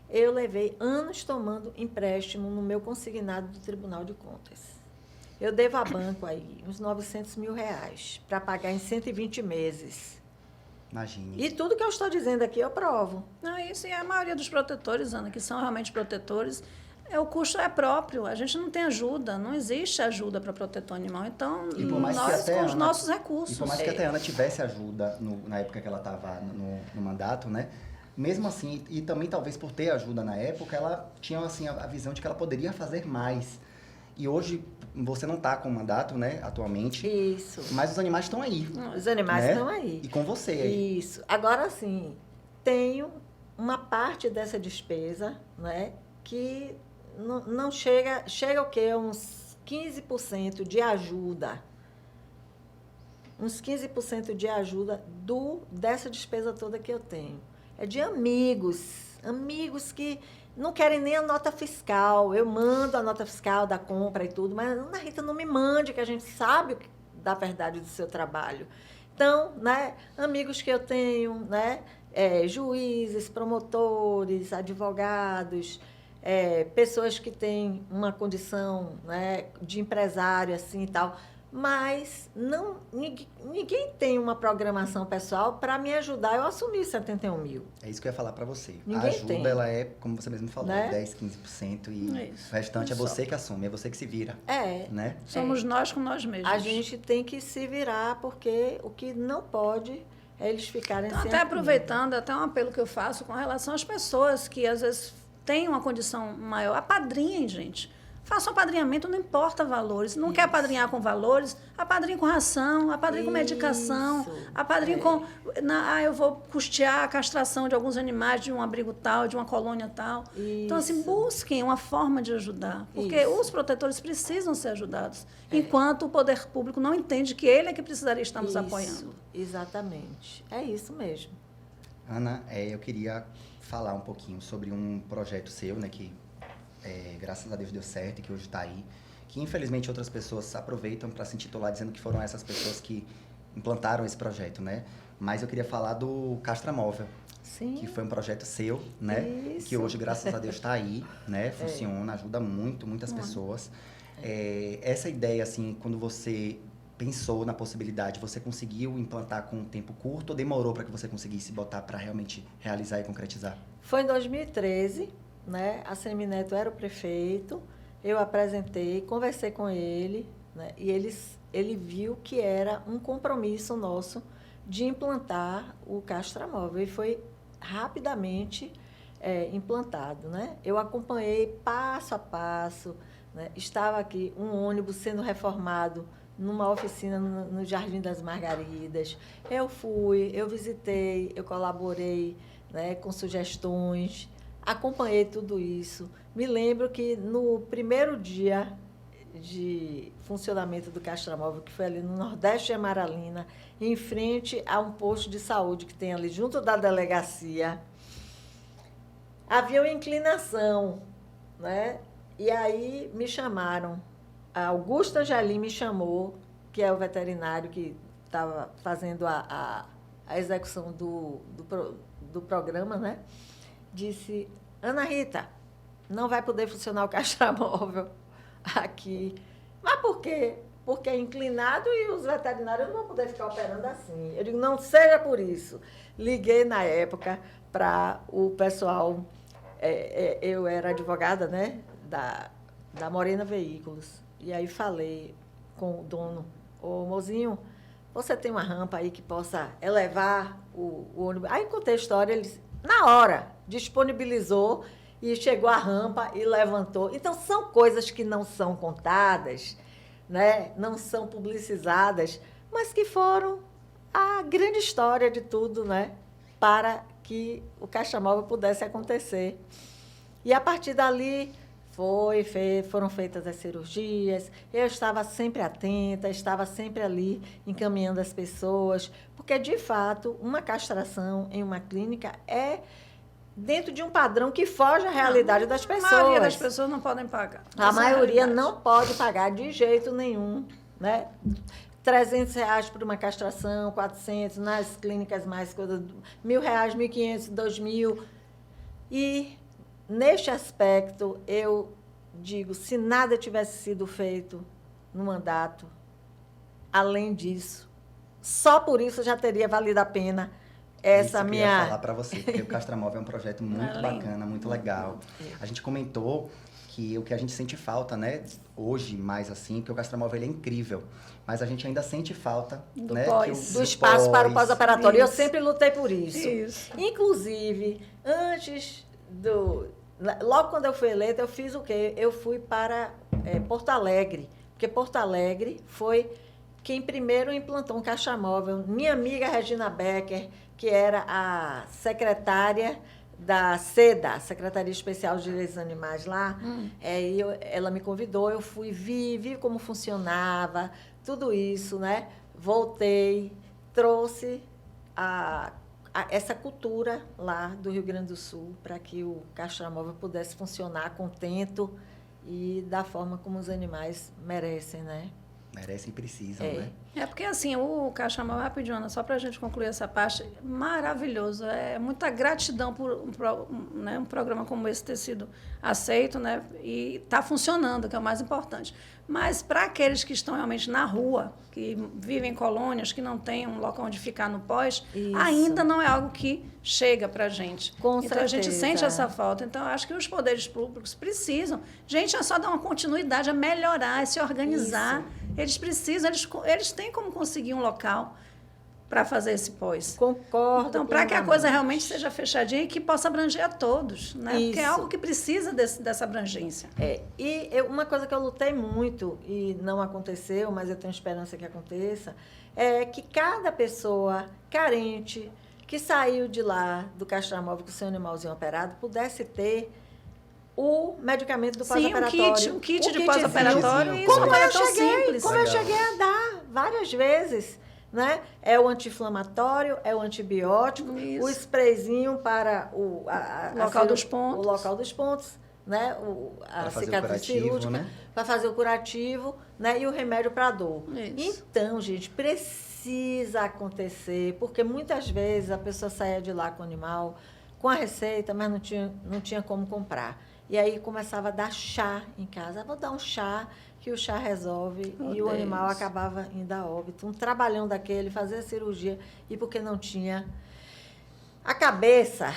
Eu levei anos tomando empréstimo no meu consignado do Tribunal de Contas. Eu devo a banco aí uns 900 mil reais para pagar em 120 meses. Imagine. E tudo que eu estou dizendo aqui eu provo. Não, isso, e a maioria dos protetores, Ana, que são realmente protetores, o custo é próprio. A gente não tem ajuda, não existe ajuda para protetor animal. Então, E por mais que nós até com os Ana- nossos recursos. E por mais que a Ana tivesse ajuda na época que ela estava no mandato, né? Mesmo assim, e também talvez por ter ajuda na época, ela tinha assim, a visão de que ela poderia fazer mais. E hoje, você não está com mandato, né, atualmente, Isso. mas os animais estão aí. Os animais né? estão aí. E com você aí. Isso. Agora, sim, tenho uma parte dessa despesa, né, que não chega o quê? Uns 15% de ajuda. Uns 15% de ajuda dessa despesa toda que eu tenho. É de amigos que não querem nem a nota fiscal. Eu mando a nota fiscal da compra e tudo, mas, Ana Rita, não me mande, que a gente sabe da verdade do seu trabalho. Então, né, amigos que eu tenho, né, juízes, promotores, advogados, pessoas que têm uma condição, né, de empresário assim e tal, mas ninguém tem uma programação pessoal para me ajudar eu assumir 71 mil. É isso que eu ia falar para você. Ninguém a ajuda, tem. ela é, como você mesmo falou, Né? 10, 15%. E É isso. o restante é Só. você que assume, é você que se vira. Né? Somos nós com nós mesmos. A gente tem que se virar, porque o que não pode é eles ficarem Então, sem até a comida. aproveitando, até um apelo que eu faço com relação às pessoas que às vezes têm uma condição maior, apadrinhem, gente. Faça um apadrinhamento, não importa valores. Não quer apadrinhar com valores, apadrinhe com ração, apadrinhe com medicação, Isso. apadrinhe com... eu vou custear a castração de alguns animais de um abrigo tal, de uma colônia tal. Então, assim, Isso. busquem uma forma de ajudar. Porque Isso. os protetores precisam ser ajudados, enquanto o poder público não entende que ele é que precisaria estar nos Isso, apoiando. Exatamente. É isso mesmo. Ana, eu queria falar um pouquinho sobre um projeto seu, né, que graças a Deus deu certo e que hoje está aí, que infelizmente outras pessoas aproveitam para se intitular dizendo que foram essas pessoas que implantaram esse projeto, né? Mas eu queria falar do Castramóvel, Sim. que foi um projeto seu, né? Isso. Que hoje, graças a Deus, está aí, né? Funciona, ajuda muitas pessoas. Essa ideia, assim, quando você pensou na possibilidade, você conseguiu implantar com um tempo curto ou demorou para que você conseguisse botar para realmente realizar e concretizar? Foi em 2013, né? A Semineto era o prefeito, eu apresentei, conversei com ele, né? E ele viu que era um compromisso nosso de implantar o Castramóvel. E foi rapidamente implantado, né? Eu acompanhei passo a passo, né? Estava aqui um ônibus sendo reformado numa oficina no Jardim das Margaridas. Eu fui, eu visitei, eu colaborei, né, com sugestões, acompanhei tudo isso. Me lembro que no primeiro dia de funcionamento do Castramóvel, que foi ali no Nordeste de Amaralina, em frente a um posto de saúde que tem ali junto da delegacia, havia uma inclinação, né? E aí me chamaram. A Augusta Angelim me chamou, que é o veterinário que estava fazendo a execução do programa, né? Disse, Ana Rita, não vai poder funcionar o Castramóvel aqui. Mas por quê? Porque é inclinado e os veterinários não vão poder ficar operando assim. Eu digo, não seja por isso. Liguei na época para o pessoal, eu era advogada, né, da Morena Veículos. E aí falei com o dono, ô mozinho, você tem uma rampa aí que possa elevar o ônibus? Aí contei a história, ele na hora disponibilizou e chegou a rampa e levantou. Então, são coisas que não são contadas, né? Não são publicizadas, mas que foram a grande história de tudo, né? Para que o Castramóvel pudesse acontecer. E, a partir dali, foram feitas as cirurgias, eu estava sempre atenta, estava sempre ali encaminhando as pessoas, porque, de fato, uma castração em uma clínica é dentro de um padrão que foge à realidade das pessoas. A maioria das pessoas não podem pagar. A maioria não pode pagar de jeito nenhum, né? R$300 por uma castração, 400 nas clínicas mais coisas, R$1.000, 1.500, 2.000. E neste aspecto eu digo, se nada tivesse sido feito no mandato, além disso, só por isso já teria valido a pena essa isso minha... Eu ia falar para você, porque o Castramóvel é um projeto muito bacana, muito legal. A gente comentou que o que a gente sente falta, né, hoje mais assim, porque o Castramóvel ele é incrível, mas a gente ainda sente falta, do né, pós. Do espaço para o pós-operatório. Eu Isso. sempre lutei por isso. Isso. Inclusive, logo quando eu fui eleita, eu fiz o quê? Eu fui para Porto Alegre, porque Porto Alegre foi quem primeiro implantou um Castramóvel. Minha amiga Regina Becker, que era a secretária da SEDA, Secretaria Especial de Direitos dos Animais lá, ela me convidou, eu fui, vi como funcionava, tudo isso, né? Voltei, trouxe essa cultura lá do Rio Grande do Sul para que o Castramóvel pudesse funcionar contento e da forma como os animais merecem, né? Merecem e precisam, né? É porque, assim, o Castramóvel, rapidinho, Ana, só para a gente concluir essa parte, maravilhoso. É muita gratidão por um programa como esse ter sido aceito, né? E está funcionando, que é o mais importante. Mas, para aqueles que estão realmente na rua, que vivem em colônias, que não têm um local onde ficar no pós, Isso. ainda não é algo que chega para a gente. Com então, a gente certeza. sente essa falta. Então, eu acho que os poderes públicos precisam. Gente, é só dar uma continuidade, é melhorar, é se organizar. Isso. Eles precisam, eles têm como conseguir um local para fazer esse pós. Concordo. Então, para que a coisa realmente seja fechadinha e que possa abranger a todos, né? Porque é algo que precisa dessa abrangência. Uma coisa que eu lutei muito e não aconteceu, mas eu tenho esperança que aconteça, é que cada pessoa carente que saiu de lá do Castramóvel com o seu animalzinho operado pudesse ter o medicamento do pós-operatório. Sim, um kit de pós-operatório. Como eu cheguei a dar várias vezes. Né? É o anti-inflamatório, é o antibiótico, Isso. o sprayzinho para o local dos pontos, né? A cicatriz cirúrgica, né? Para fazer o curativo, né? E o remédio para a dor. Isso. Então, gente, precisa acontecer, porque muitas vezes a pessoa saía de lá com o animal, com a receita, mas não tinha como comprar. E aí começava a dar chá em casa. Vou dar um chá, que o chá resolve, e o animal acabava indo a óbito. Um trabalhão daquele, fazer a cirurgia, e porque não tinha a cabeça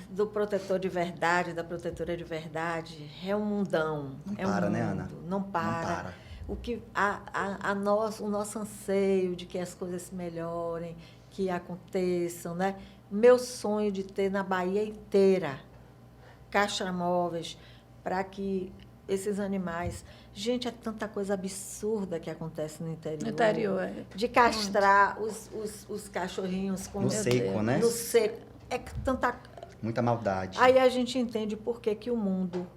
do protetor de verdade, da protetora de verdade, é um mundão. Não para, né, Ana? Não para. O nosso anseio de que as coisas se melhorem, que aconteçam, né? Meu sonho de ter na Bahia inteira castramóveis, para que esses animais... Gente, é tanta coisa absurda que acontece no interior. No interior, é. De castrar os cachorrinhos com... No seco, né? No seco. É tanta... Muita maldade. Aí a gente entende por que, que o mundo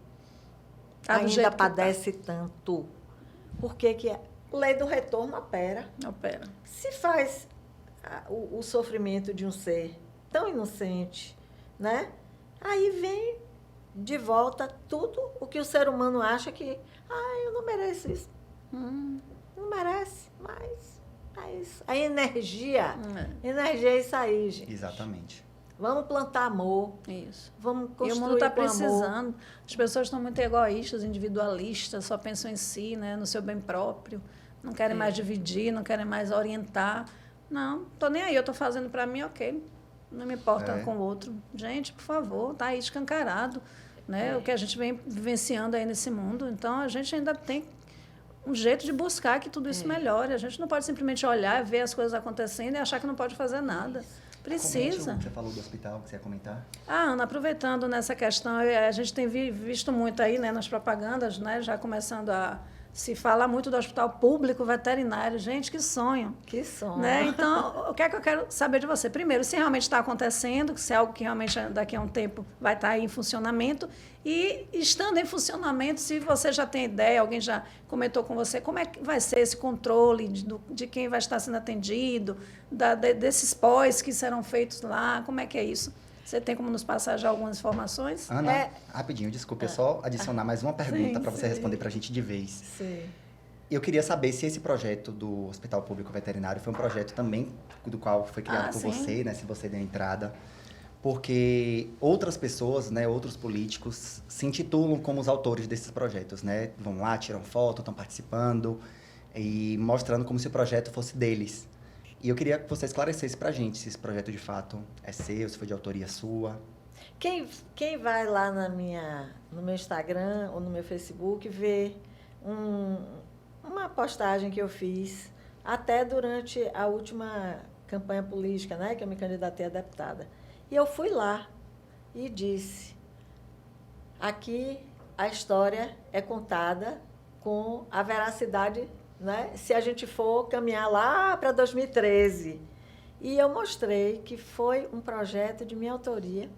Tá do jeito ainda que padece tanto. Por que que... Lei do retorno opera. Opera. Se faz o sofrimento de um ser tão inocente, né? Aí vem de volta tudo o que o ser humano acha que eu não mereço isso. Não merece, mas é isso. A energia é isso aí, gente. Exatamente. Vamos plantar amor, Isso. vamos E construir o mundo está com amor. precisando. As pessoas estão muito egoístas, individualistas, só pensam em si, né, no seu bem próprio. Não querem mais dividir, não querem mais orientar. Não, estou nem aí, eu estou fazendo para mim, ok. Não me importa com o outro. Gente, por favor, está aí escancarado, né, o que a gente vem vivenciando aí nesse mundo. Então, a gente ainda tem um jeito de buscar que tudo isso melhore. A gente não pode simplesmente olhar, ver as coisas acontecendo e achar que não pode fazer nada. Precisa. Você falou do hospital, que você ia comentar? Ana, aproveitando nessa questão, a gente tem visto muito aí, né, nas propagandas, né, já começando a se falar muito do hospital público veterinário. Gente, que sonho. Que sonho. Né? Então, o que é que eu quero saber de você? Primeiro, se realmente está acontecendo, se é algo que realmente daqui a um tempo vai estar aí em funcionamento. E, estando em funcionamento, se você já tem ideia, alguém já comentou com você, como é que vai ser esse controle de quem vai estar sendo atendido, desses pós que serão feitos lá, como é que é isso? Você tem como nos passar já algumas informações? Ana, rapidinho, desculpa, é só adicionar mais uma pergunta para você sim. responder para a gente de vez. Sim. Eu queria saber se esse projeto do Hospital Público Veterinário foi um projeto também do qual foi criado por sim. você, né, se você deu a entrada, porque outras pessoas, né, outros políticos se intitulam como os autores desses projetos, né? Vão lá, tiram foto, estão participando e mostrando como se o projeto fosse deles. E eu queria que você esclarecesse para a gente se esse projeto de fato é seu, se foi de autoria sua. Quem vai lá no meu Instagram ou no meu Facebook vê uma postagem que eu fiz até durante a última campanha política, né, que eu me candidatei a deputada. E eu fui lá e disse, aqui a história é contada com a veracidade, né, se a gente for caminhar lá para 2013. E eu mostrei que foi um projeto de minha autoria,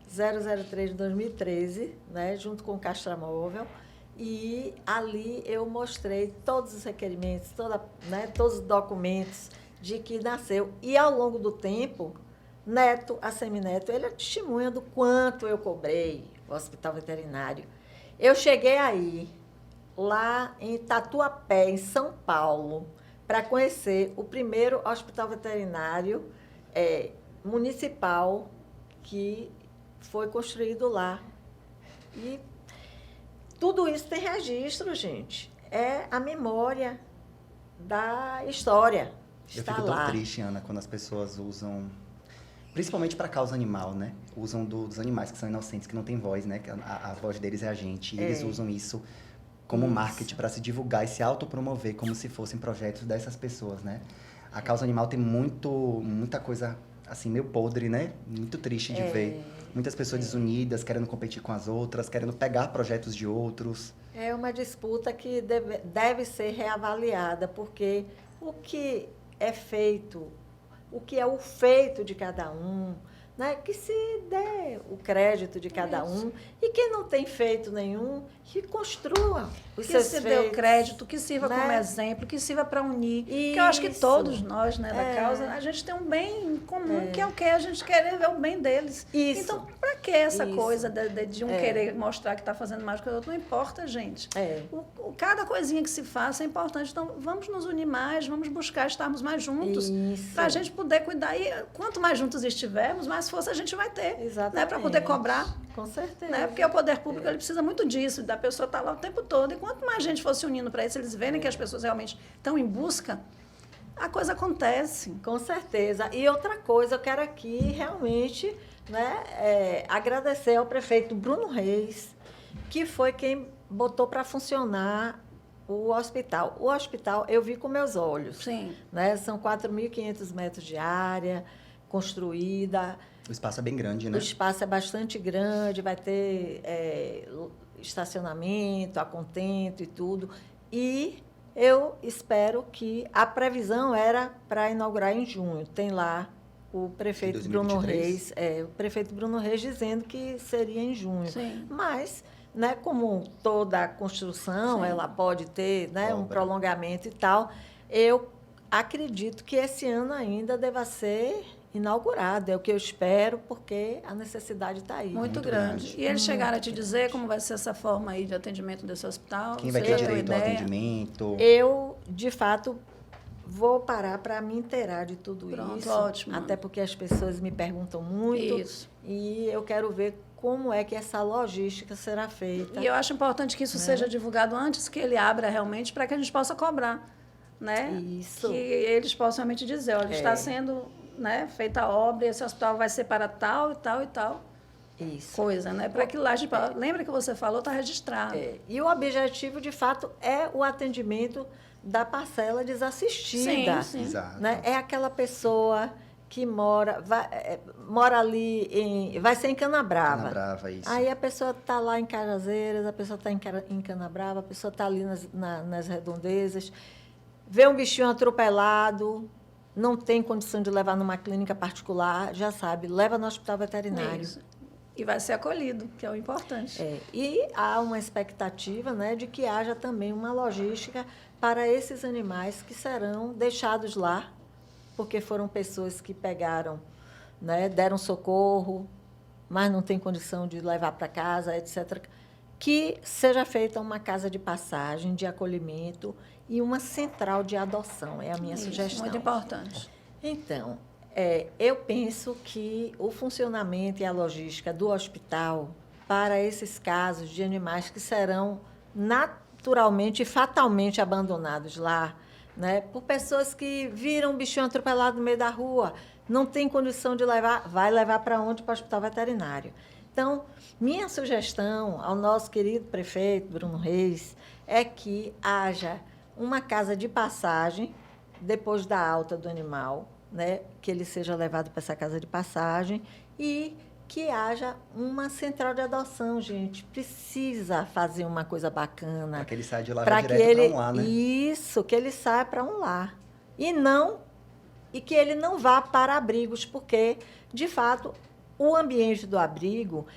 003 de 2013, né, junto com o Castramóvel, e ali eu mostrei todos os requerimentos, todos os documentos de que nasceu. E ao longo do tempo, Neto, a Semineto, ele é testemunha do quanto eu cobrei o hospital veterinário. Eu cheguei aí, lá em Tatuapé, em São Paulo, para conhecer o primeiro hospital veterinário municipal que foi construído lá. E tudo isso tem registro, gente. É a memória da história. Eu Está fico lá. tão triste, Ana, quando as pessoas usam, principalmente para causa animal, né? Usam dos animais que são inocentes, que não têm voz, né? Que a voz deles é a gente. E eles usam isso como marketing para se divulgar e se autopromover como se fossem projetos dessas pessoas, né? A causa animal tem muita coisa, assim, meio podre, né? Muito triste de ver. Muitas pessoas desunidas, querendo competir com as outras, querendo pegar projetos de outros. É uma disputa que deve ser reavaliada, porque o que é feito, o que é o feito de cada um, né? Que se dê o crédito de cada um. E quem não tem feito nenhum, que construa os Que seus se feitos. dê o crédito, que sirva como né? exemplo, que sirva para unir. Porque eu acho que todos nós, né, da causa, a gente tem um bem em comum, que é o que a gente querer ver o bem deles. Isso. Então, para que essa Isso. coisa de um querer mostrar que está fazendo mais que o outro? Não importa, gente. Cada coisinha que se faça é importante. Então, vamos nos unir mais, vamos buscar estarmos mais juntos, para a gente poder cuidar. E quanto mais juntos estivermos, mais força a gente vai ter. Exatamente. Né, para poder cobrar. Com certeza. Né? Porque o poder público ele precisa muito disso, da pessoa estar lá o tempo todo. E quanto mais gente for se unindo para isso, eles verem que as pessoas realmente estão em busca, a coisa acontece. Com certeza. E outra coisa, eu quero aqui realmente, né, agradecer ao prefeito Bruno Reis, que foi quem botou para funcionar o hospital. O hospital eu vi com meus olhos. Sim. Né? São 4.500 metros de área construída. O espaço é bem grande, né? O espaço é bastante grande, vai ter estacionamento, a contento e tudo. E eu espero que a previsão era para inaugurar em junho. Tem lá o prefeito Bruno Reis, o prefeito Bruno Reis dizendo que seria em junho. Sim. Mas, né, como toda a construção, Sim. ela pode ter, né, um Obra. prolongamento e tal, eu acredito que esse ano ainda deva ser inaugurado. É o que eu espero, porque a necessidade está aí. Muito Muito grande. grande. E eles chegaram a te dizer como vai ser essa forma aí de atendimento desse hospital? Quem vai Você ter tem uma direito ao ideia? atendimento? Eu, de fato, vou parar para me inteirar de tudo Pronto, isso. ótimo. Até porque as pessoas me perguntam muito. Isso. E eu quero ver como é que essa logística será feita. E eu acho importante que isso seja divulgado antes que ele abra realmente, para que a gente possa cobrar, né? Isso. Que eles possam realmente dizer, olha, está sendo, né, feita a obra, esse hospital vai ser para tal e tal e tal Isso. coisa, né? Para que lá a gente... Lembra que você falou, está registrado. E o objetivo, de fato, é o atendimento da parcela desassistida. Sim. Exato. Né? É aquela pessoa que mora ali, vai ser em Canabrava. Canabrava, isso. Aí a pessoa está lá em Cajazeiras, a pessoa está em Canabrava, a pessoa está ali nas redondezas, vê um bichinho atropelado, não tem condição de levar numa clínica particular, já sabe, leva no hospital veterinário. Isso. E vai ser acolhido, que é o importante. E há uma expectativa, né, de que haja também uma logística para esses animais que serão deixados lá, porque foram pessoas que pegaram, né, deram socorro, mas não tem condição de levar para casa, etc. Que seja feita uma casa de passagem, de acolhimento e uma central de adoção, é a minha sugestão. Muito importante. Então, eu penso que o funcionamento e a logística do hospital para esses casos de animais que serão naturalmente e fatalmente abandonados lá, né, por pessoas que viram um bichinho atropelado no meio da rua, não tem condição de levar, vai levar para onde? Para o hospital veterinário. Então, minha sugestão ao nosso querido prefeito, Bruno Reis, é que haja uma casa de passagem, depois da alta do animal, né, que ele seja levado para essa casa de passagem e que haja uma central de adoção, gente. Precisa fazer uma coisa bacana. Para que ele saia de lá Para vai que direto ele, para um lar, né? Isso, que ele saia para um lar. E que ele não vá para abrigos, porque, de fato, o ambiente do abrigo,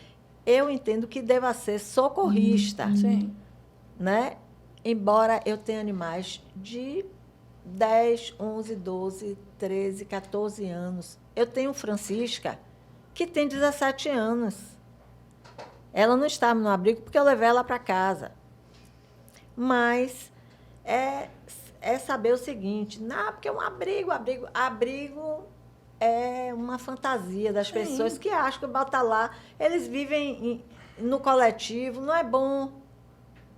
eu entendo que deva ser socorrista. Sim. Né? Embora eu tenha animais de 10, 11, 12, 13, 14 anos. Eu tenho Francisca, que tem 17 anos. Ela não estava no abrigo porque eu levei ela para casa. Mas é saber o seguinte, não, porque um abrigo é uma fantasia das pessoas que acham que bota lá, eles vivem no coletivo, não é bom.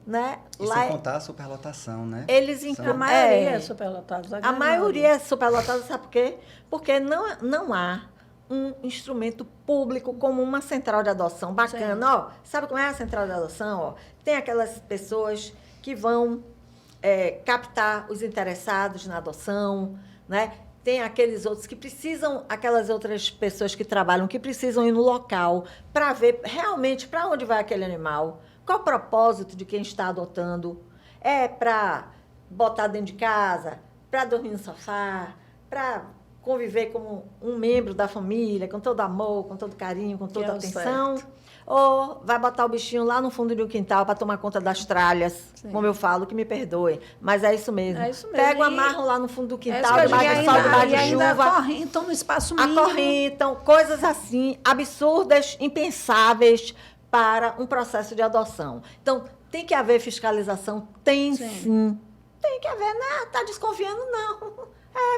Né? E lá sem contar a superlotação, né? A maioria é superlotada. A maioria é superlotada, sabe por quê? Porque não há um instrumento público como uma central de adoção bacana. Ó, sabe como é a central de adoção? Ó, tem aquelas pessoas que vão captar os interessados na adoção, né? Tem aqueles outros que precisam, aquelas outras pessoas que trabalham, que precisam ir no local para ver realmente para onde vai aquele animal. Qual o propósito de quem está adotando? É para botar dentro de casa, para dormir no sofá, para conviver como um membro da família, com todo amor, com todo carinho, com toda atenção? Certo. Ou vai botar o bichinho lá no fundo de um quintal para tomar conta das tralhas, Sim. como eu falo, que me perdoem. Mas é isso mesmo. É isso mesmo. Pegam, amarram lá no fundo do quintal, debaixo debaixo de sol, debaixo de ainda chuva. acorrentam no espaço mínimo. Acorrentam, coisas assim, absurdas, impensáveis, para um processo de adoção. Então, tem que haver fiscalização? Tem sim. Tem que haver, né? Está desconfiando? Não.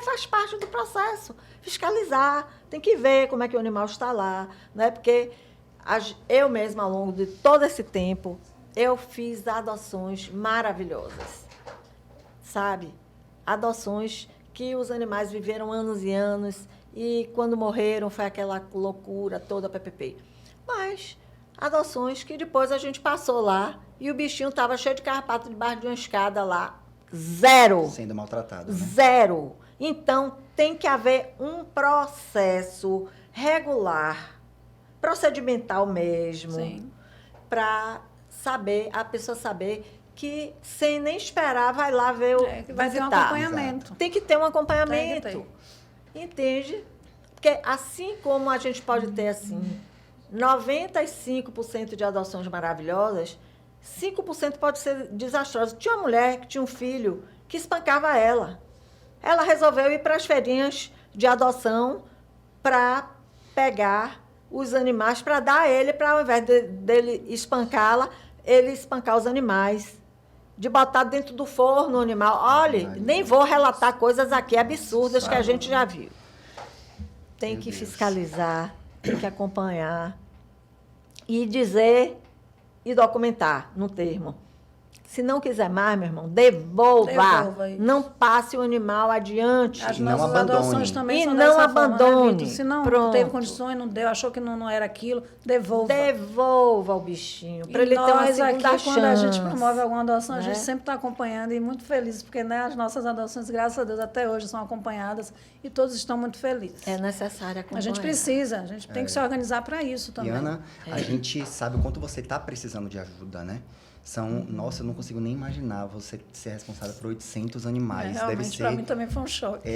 Faz parte do processo. Fiscalizar, tem que ver como é que o animal está lá, né? Porque eu mesma, ao longo de todo esse tempo, eu fiz adoções maravilhosas, sabe? Adoções que os animais viveram anos e anos e, quando morreram, foi aquela loucura toda, ppp. Mas adoções que depois a gente passou lá e o bichinho estava cheio de carrapato debaixo de uma escada lá. Zero. Sendo maltratado, né? Zero. Então, tem que haver um processo regular, procedimental mesmo, Sim. para a pessoa saber que, sem nem esperar, vai lá ver o Que vai ter um visitar. acompanhamento. Tem que ter um acompanhamento. Tem que Entende? Porque assim como a gente pode ter assim 95% de adoções maravilhosas, 5% pode ser desastrosa. Tinha uma mulher que tinha um filho que espancava ela. Ela resolveu ir para as feirinhas de adoção para pegar os animais, para dar a ele, para ao invés dele espancá-la, ele espancar os animais. De botar dentro do forno o animal. Olha, nem vou relatar coisas aqui absurdas que a gente já viu. Tem que fiscalizar, tem que acompanhar e dizer e documentar no termo. Se não quiser mais, meu irmão, devolva. Devolva isso. Não passe o animal adiante. As E não nossas abandone. adoções também E são não dessa forma, né, abandone. Vitor? Se não Pronto. teve condições, não deu, achou que não era aquilo, devolva. Devolva o bichinho, para E ele ter uma nós segunda aqui, chance. quando a gente promove alguma adoção, a né? gente sempre está acompanhando e muito feliz, porque né, as nossas adoções, graças a Deus, até hoje são acompanhadas e todos estão muito felizes. É necessário acompanhar. A gente precisa, a gente tem que se organizar para isso também. E Ana, a gente sabe o quanto você está precisando de ajuda, né? Nossa, eu não consigo nem imaginar você ser responsável por 800 animais. Deve Realmente, ser. para mim também foi um choque.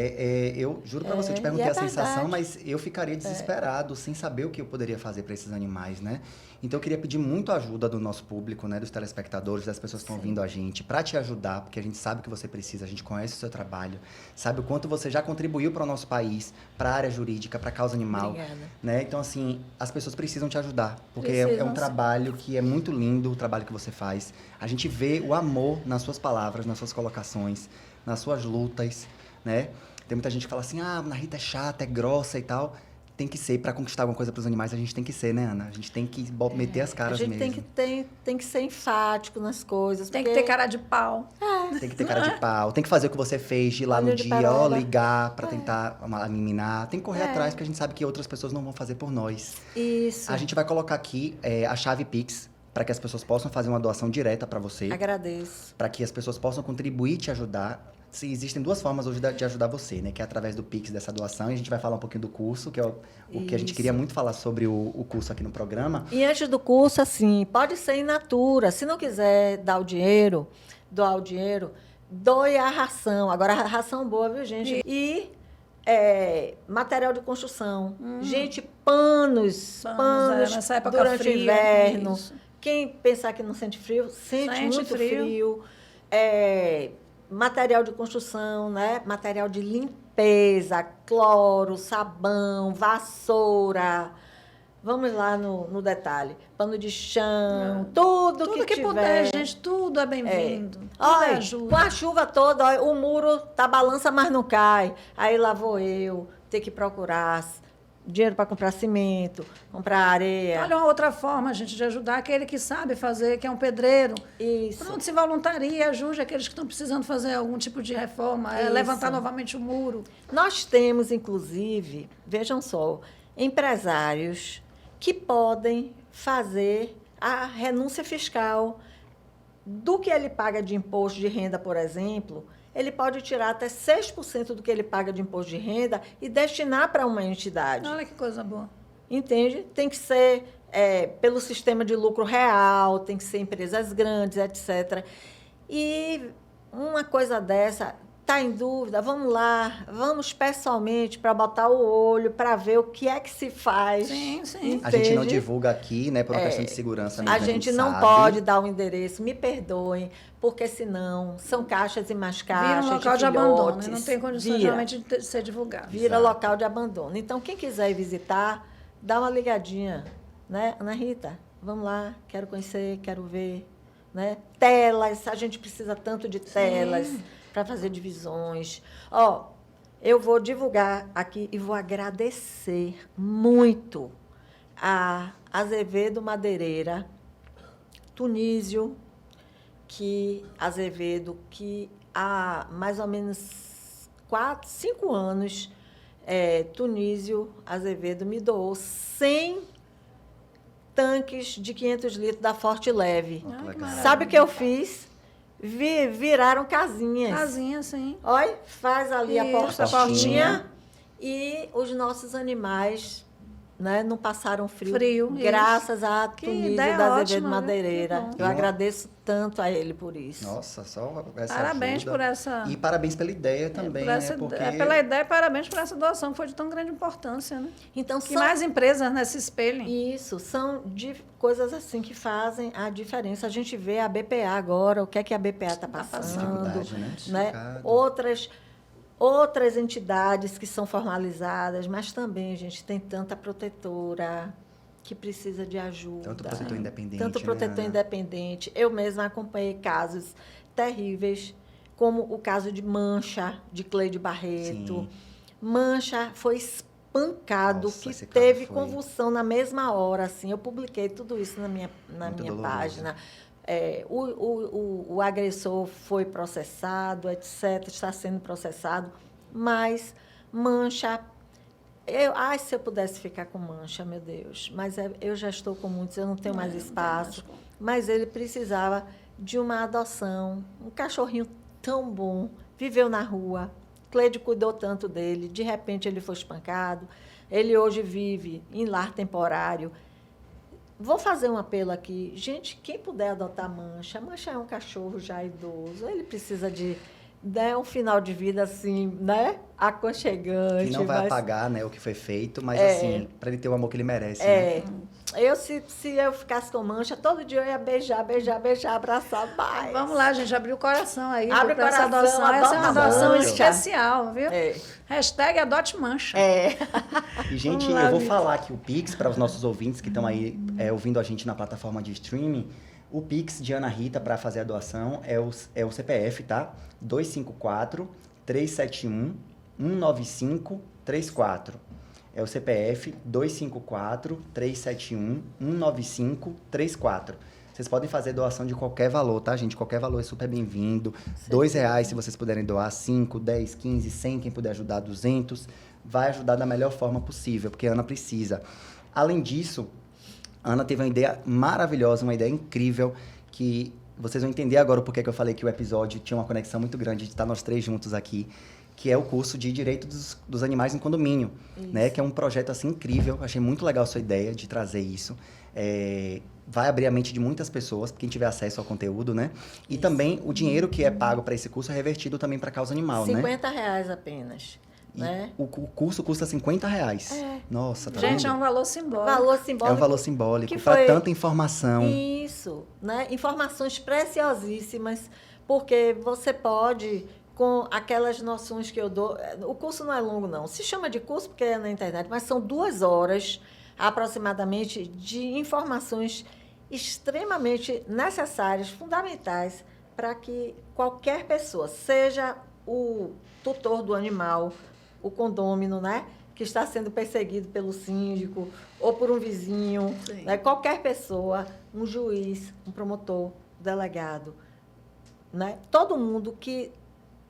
Eu juro para você, eu te perguntei e é a sensação, verdade. mas eu ficaria desesperado sem saber o que eu poderia fazer para esses animais, né? Então eu queria pedir muito ajuda do nosso público, né, dos telespectadores, das pessoas que estão ouvindo a gente, para te ajudar, porque a gente sabe que você precisa, a gente conhece o seu trabalho, sabe o quanto você já contribuiu para o nosso país, para a área jurídica, para a causa animal, Obrigada. né? Então assim, as pessoas precisam te ajudar, porque é um Precisam, sim. trabalho que é muito lindo, o trabalho que você faz. A gente vê o amor nas suas palavras, nas suas colocações, nas suas lutas, né? Tem muita gente que fala assim, Ana Rita é chata, é grossa e tal. Tem que ser, para conquistar alguma coisa para os animais, a gente tem que ser, né, Ana? A gente tem que meter as caras mesmo. A gente tem que ser enfático nas coisas. Tem que porque ter cara de pau. Tem que ter cara de pau, tem que fazer o que você fez, de ir lá no Olho de dia, peroba. ligar para tentar eliminar. Tem que correr atrás, porque a gente sabe que outras pessoas não vão fazer por nós. Isso. A gente vai colocar aqui a chave Pix, para que as pessoas possam fazer uma doação direta para você. Agradeço. Para que as pessoas possam contribuir e te ajudar. Existem duas formas hoje de ajudar você, né? Que é através do Pix dessa doação. E a gente vai falar um pouquinho do curso, que é o que a gente queria muito falar sobre o curso aqui no programa. E antes do curso, assim, pode ser in natura. Se não quiser doar o dinheiro, doe a ração. Agora, a ração boa, viu, gente? E material de construção. Gente, panos nessa época durante fria, o inverno. isso. Quem pensar que não sente frio, sente muito frio. Material de construção, né? Material de limpeza, cloro, sabão, vassoura. Vamos lá no detalhe. Pano de chão, tudo que tiver. puder, gente, tudo é bem-vindo. Tudo Olha, ajuda. com a chuva toda, olha, o muro tá balança, mas não cai. Aí lá vou eu ter que procurar dinheiro para comprar cimento, comprar areia. Olha uma outra forma, gente, de ajudar aquele que sabe fazer, que é um pedreiro. Isso. Pronto, se voluntaria, ajude aqueles que estão precisando fazer algum tipo de reforma, Isso. levantar novamente o muro. Nós temos, inclusive, vejam só, empresários que podem fazer a renúncia fiscal do que ele paga de imposto de renda, por exemplo. Ele pode tirar até 6% do que ele paga de imposto de renda e destinar para uma entidade. Olha que coisa boa. Entende? Tem que ser pelo sistema de lucro real, tem que ser empresas grandes, etc. E uma coisa dessa, está em dúvida, vamos lá, vamos pessoalmente para botar o olho, para ver o que é que se faz. Sim, sim. A gente não Entende? divulga aqui, né? Por uma questão de segurança mesmo. A gente não sabe. pode dar o endereço, me perdoem, porque senão são caixas e mais Vira caixas um local de filhotes. abandono, né? Não tem condições Vira. realmente de ser divulgado. Vira Exato. local de abandono. Então, quem quiser ir visitar, dá uma ligadinha, né? Ana Rita, vamos lá, quero conhecer, quero ver, né? Telas, a gente precisa tanto de telas para fazer divisões. Ó, eu vou divulgar aqui e vou agradecer muito a Azevedo Madeireira, Tunísio, Azevedo, que há mais ou menos 5 anos, Tunísio Azevedo me doou 100 tanques de 500 litros da Forte Leve. Ó, que Ah, que legal. maravilha. Sabe o que eu fiz? Viraram casinhas. Casinha, sim. Olha, faz ali Isso, a a portinha e os nossos animais né, não passaram frio, Frio, graças a Que Tunísio ideia da Azevedo ótima, né? Madeireira. Que bom. Eu agradeço tanto a ele por isso. Nossa, só essa Parabéns ajuda. por essa... E parabéns pela ideia também, por essa né? Porque pela ideia, parabéns por essa doação, que foi de tão grande importância, né? Então, Que mais empresas, né, se espelhem. Isso, são coisas assim que fazem a diferença. A gente vê a BPA agora, o que é que a BPA está passando, dificuldade, né? né? Outras entidades que são formalizadas, mas também, gente, tem tanta protetora que precisa de ajuda. Tanto protetor independente, Tanto protetor né? independente. Eu mesma acompanhei casos terríveis, como o caso de Mancha, de Cleide Barreto. Sim. Mancha foi espancado, Nossa, que esse caso teve foi- convulsão na mesma hora. Assim. Eu publiquei tudo isso na minha Muito doloroso. página. O agressor foi processado, etc., está sendo processado, mas Mancha... se eu pudesse ficar com Mancha, meu Deus, mas eu já estou com muitos, eu não tenho mais Não tem espaço. mais como. Mas ele precisava de uma adoção, um cachorrinho tão bom, viveu na rua, Cleide cuidou tanto dele, de repente ele foi espancado, ele hoje vive em lar temporário. Vou fazer um apelo aqui. Gente, quem puder adotar Mancha, Mancha é um cachorro já idoso, ele precisa de um final de vida assim, né? Aconchegante. Que não vai mas- apagar, né, o que foi feito, mas assim, para ele ter o amor que ele merece, né? É. Se eu ficasse com Mancha, todo dia eu ia beijar, abraçar, mais. Vamos lá, gente, abrir o coração aí. Abre o pra essa coração, adoção. Essa é uma adota adoção Mancha. especial, viu? É. Hashtag Adote Mancha. E, gente, Vamos lá, eu vou Vitor. falar aqui o Pix para os nossos ouvintes que estão aí ouvindo a gente na plataforma de streaming. O Pix de Ana Rita para fazer a doação é o CPF, tá? 254-371-19534. É o CPF 254-371-19534. Vocês podem fazer doação de qualquer valor, tá, gente? Qualquer valor é super bem-vindo. R$2, se vocês puderem doar, 5, 10, 15, 100, quem puder ajudar, 200. Vai ajudar da melhor forma possível, porque a Ana precisa. Além disso, a Ana teve uma ideia maravilhosa, uma ideia incrível, que vocês vão entender agora o porquê que eu falei que o episódio tinha uma conexão muito grande de estar nós três juntos aqui, que é o curso de Direito dos Animais em Condomínio, né? Que é um projeto assim incrível. Achei muito legal a sua ideia de trazer isso. Vai abrir a mente de muitas pessoas, quem tiver acesso ao conteúdo, né? E também o dinheiro que é pago para esse curso é revertido também para a causa animal, né? R$50 apenas. E Né? o curso custa R$50. Nossa, tá Gente, vendo? é um valor simbólico. Valor simbólico. É um valor simbólico que para foi- tanta informação. Isso, né? Informações preciosíssimas, porque você pode, com aquelas noções que eu dou... O curso não é longo, não. Se chama de curso porque é na internet, mas são 2 horas, aproximadamente, de informações extremamente necessárias, fundamentais, para que qualquer pessoa, seja o tutor do animal, o condômino, né? Que está sendo perseguido pelo síndico ou por um vizinho, Sim. né? Qualquer pessoa, um juiz, um promotor, delegado, né? Todo mundo que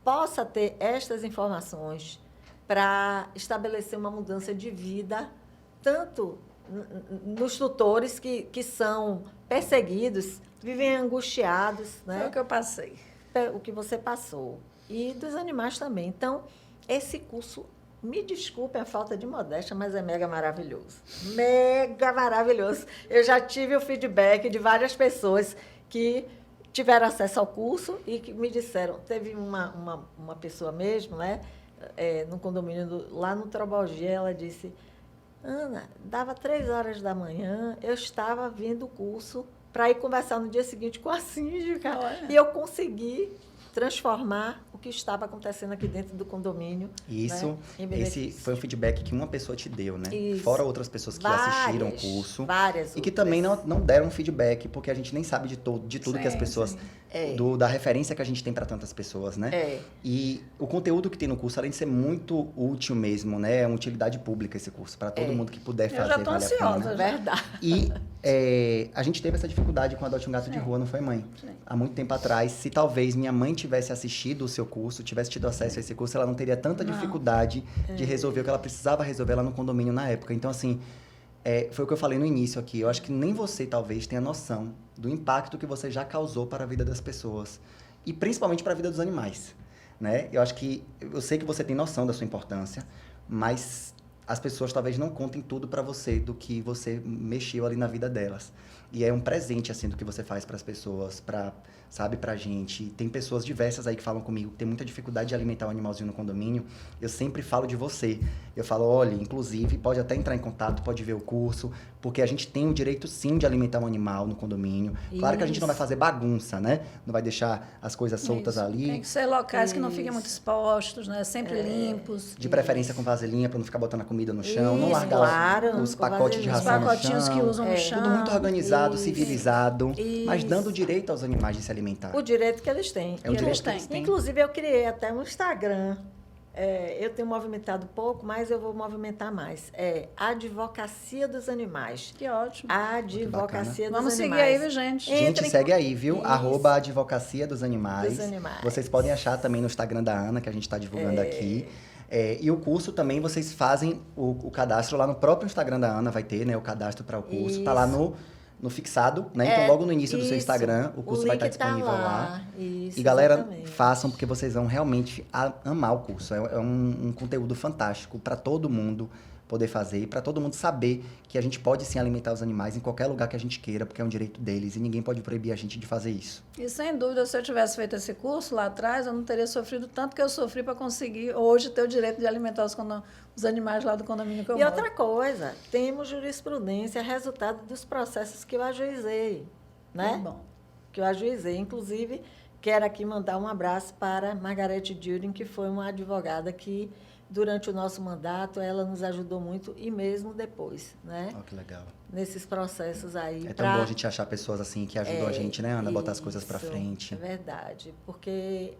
possa ter estas informações para estabelecer uma mudança de vida, tanto nos tutores que são perseguidos, vivem angustiados, né? Foi o que eu passei. O que você passou. E dos animais também. Então, esse curso, me desculpe a falta de modéstia, mas é mega maravilhoso. Mega maravilhoso. Eu já tive o feedback de várias pessoas que tiveram acesso ao curso e que me disseram, teve uma pessoa mesmo, né, no condomínio lá no Trobalgia, ela disse, Ana, dava 3 horas da manhã, eu estava vendo o curso para ir conversar no dia seguinte com a síndica. Olha. E eu consegui transformar o que estava acontecendo aqui dentro do condomínio. Isso, né, em esse benefício. foi um feedback que uma pessoa te deu, né? Isso. Fora outras pessoas que assistiram o curso. Várias E que outras. também não deram feedback, porque a gente nem sabe de tudo que as Sim, pessoas... sim. Da referência que a gente tem para tantas pessoas, né? É. E o conteúdo que tem no curso, além de ser muito útil mesmo, né? É uma utilidade pública esse curso, para todo mundo que puder Eu fazer, já tô vale a ansiosa, pena. já. Verdade. E a gente teve essa dificuldade com Adote um Gato de Sim. Rua, não foi, mãe? Sim. Há muito tempo atrás, se talvez minha mãe tivesse assistido o seu curso, tivesse tido acesso a esse curso, ela não teria tanta dificuldade de resolver o que ela precisava resolver lá no condomínio na época. Então, assim, foi o que eu falei no início aqui. Eu acho que nem você, talvez, tenha noção do impacto que você já causou para a vida das pessoas. E principalmente para a vida dos animais, né? Eu sei que você tem noção da sua importância, mas as pessoas talvez não contem tudo para você do que você mexeu ali na vida delas. E é um presente, assim, do que você faz para as pessoas, pra gente. Tem pessoas diversas aí que falam comigo que tem muita dificuldade de alimentar um animalzinho no condomínio. Eu sempre falo de você. Eu falo, olha, inclusive, pode até entrar em contato, pode ver o curso, porque a gente tem o direito, sim, de alimentar um animal no condomínio. Claro que a gente não vai fazer bagunça, né? Não vai deixar as coisas soltas ali. Tem que ser locais que não fiquem muito expostos, né? Sempre limpos. De preferência com vasilhinha, para não ficar botando a comida no chão. Não largar claro, os com pacotes de vasilhinha. ração no Os pacotinhos chão. que usam no chão. Tudo muito organizado, Isso. civilizado, mas Isso. dando o direito aos animais de se alimentar. O direito que eles têm. É o que direito eles que eles têm. Inclusive, eu criei até um Instagram. Eu tenho movimentado pouco, mas eu vou movimentar mais. Advocacia dos Animais. Que ótimo. Advocacia dos Vamos seguir Animais. aí, viu, gente? Gente, Entrem segue com- aí, viu? Isso. @advocacia dos animais. Dos animais. Vocês podem achar também no Instagram da Ana, que a gente está divulgando aqui. E o curso também, vocês fazem o cadastro lá no próprio Instagram da Ana, vai ter, né? O cadastro para o curso. Tá lá no fixado, né? Então, logo no início do seu isso. Instagram, o curso vai estar link tá disponível lá. Isso, E galera, exatamente. façam porque vocês vão realmente amar o curso. É um conteúdo fantástico para todo mundo poder fazer e para todo mundo saber que a gente pode sim alimentar os animais em qualquer lugar que a gente queira, porque é um direito deles e ninguém pode proibir a gente de fazer isso. E sem dúvida, se eu tivesse feito esse curso lá atrás, eu não teria sofrido tanto que eu sofri para conseguir hoje ter o direito de alimentar os animais lá do condomínio que eu E moro. outra coisa, temos jurisprudência, resultado dos processos que eu ajuizei, né? Que bom. Que eu ajuizei. Inclusive, quero aqui mandar um abraço para Margarete Dilding, que foi uma advogada que, durante o nosso mandato, ela nos ajudou muito e mesmo depois, né? Ó, que legal. Nesses processos aí. É tão bom a gente achar pessoas assim que ajudam a gente, né, Ana, a botar as coisas para Isso, frente. É verdade, porque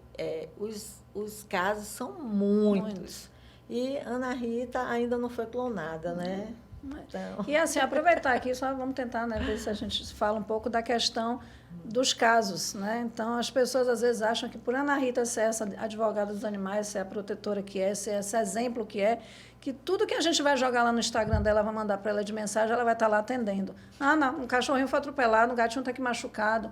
os casos são muitos. E Ana Rita ainda não foi clonada, né? Então, E assim, aproveitar aqui, só vamos tentar, né, ver se a gente fala um pouco da questão dos casos, né? Então, as pessoas às vezes acham que por Ana Rita ser essa advogada dos animais, ser a protetora que é, ser esse exemplo que tudo que a gente vai jogar lá no Instagram dela, vai mandar para ela de mensagem, ela vai estar lá atendendo. Ah, não, um cachorrinho foi atropelado, um gatinho está aqui machucado,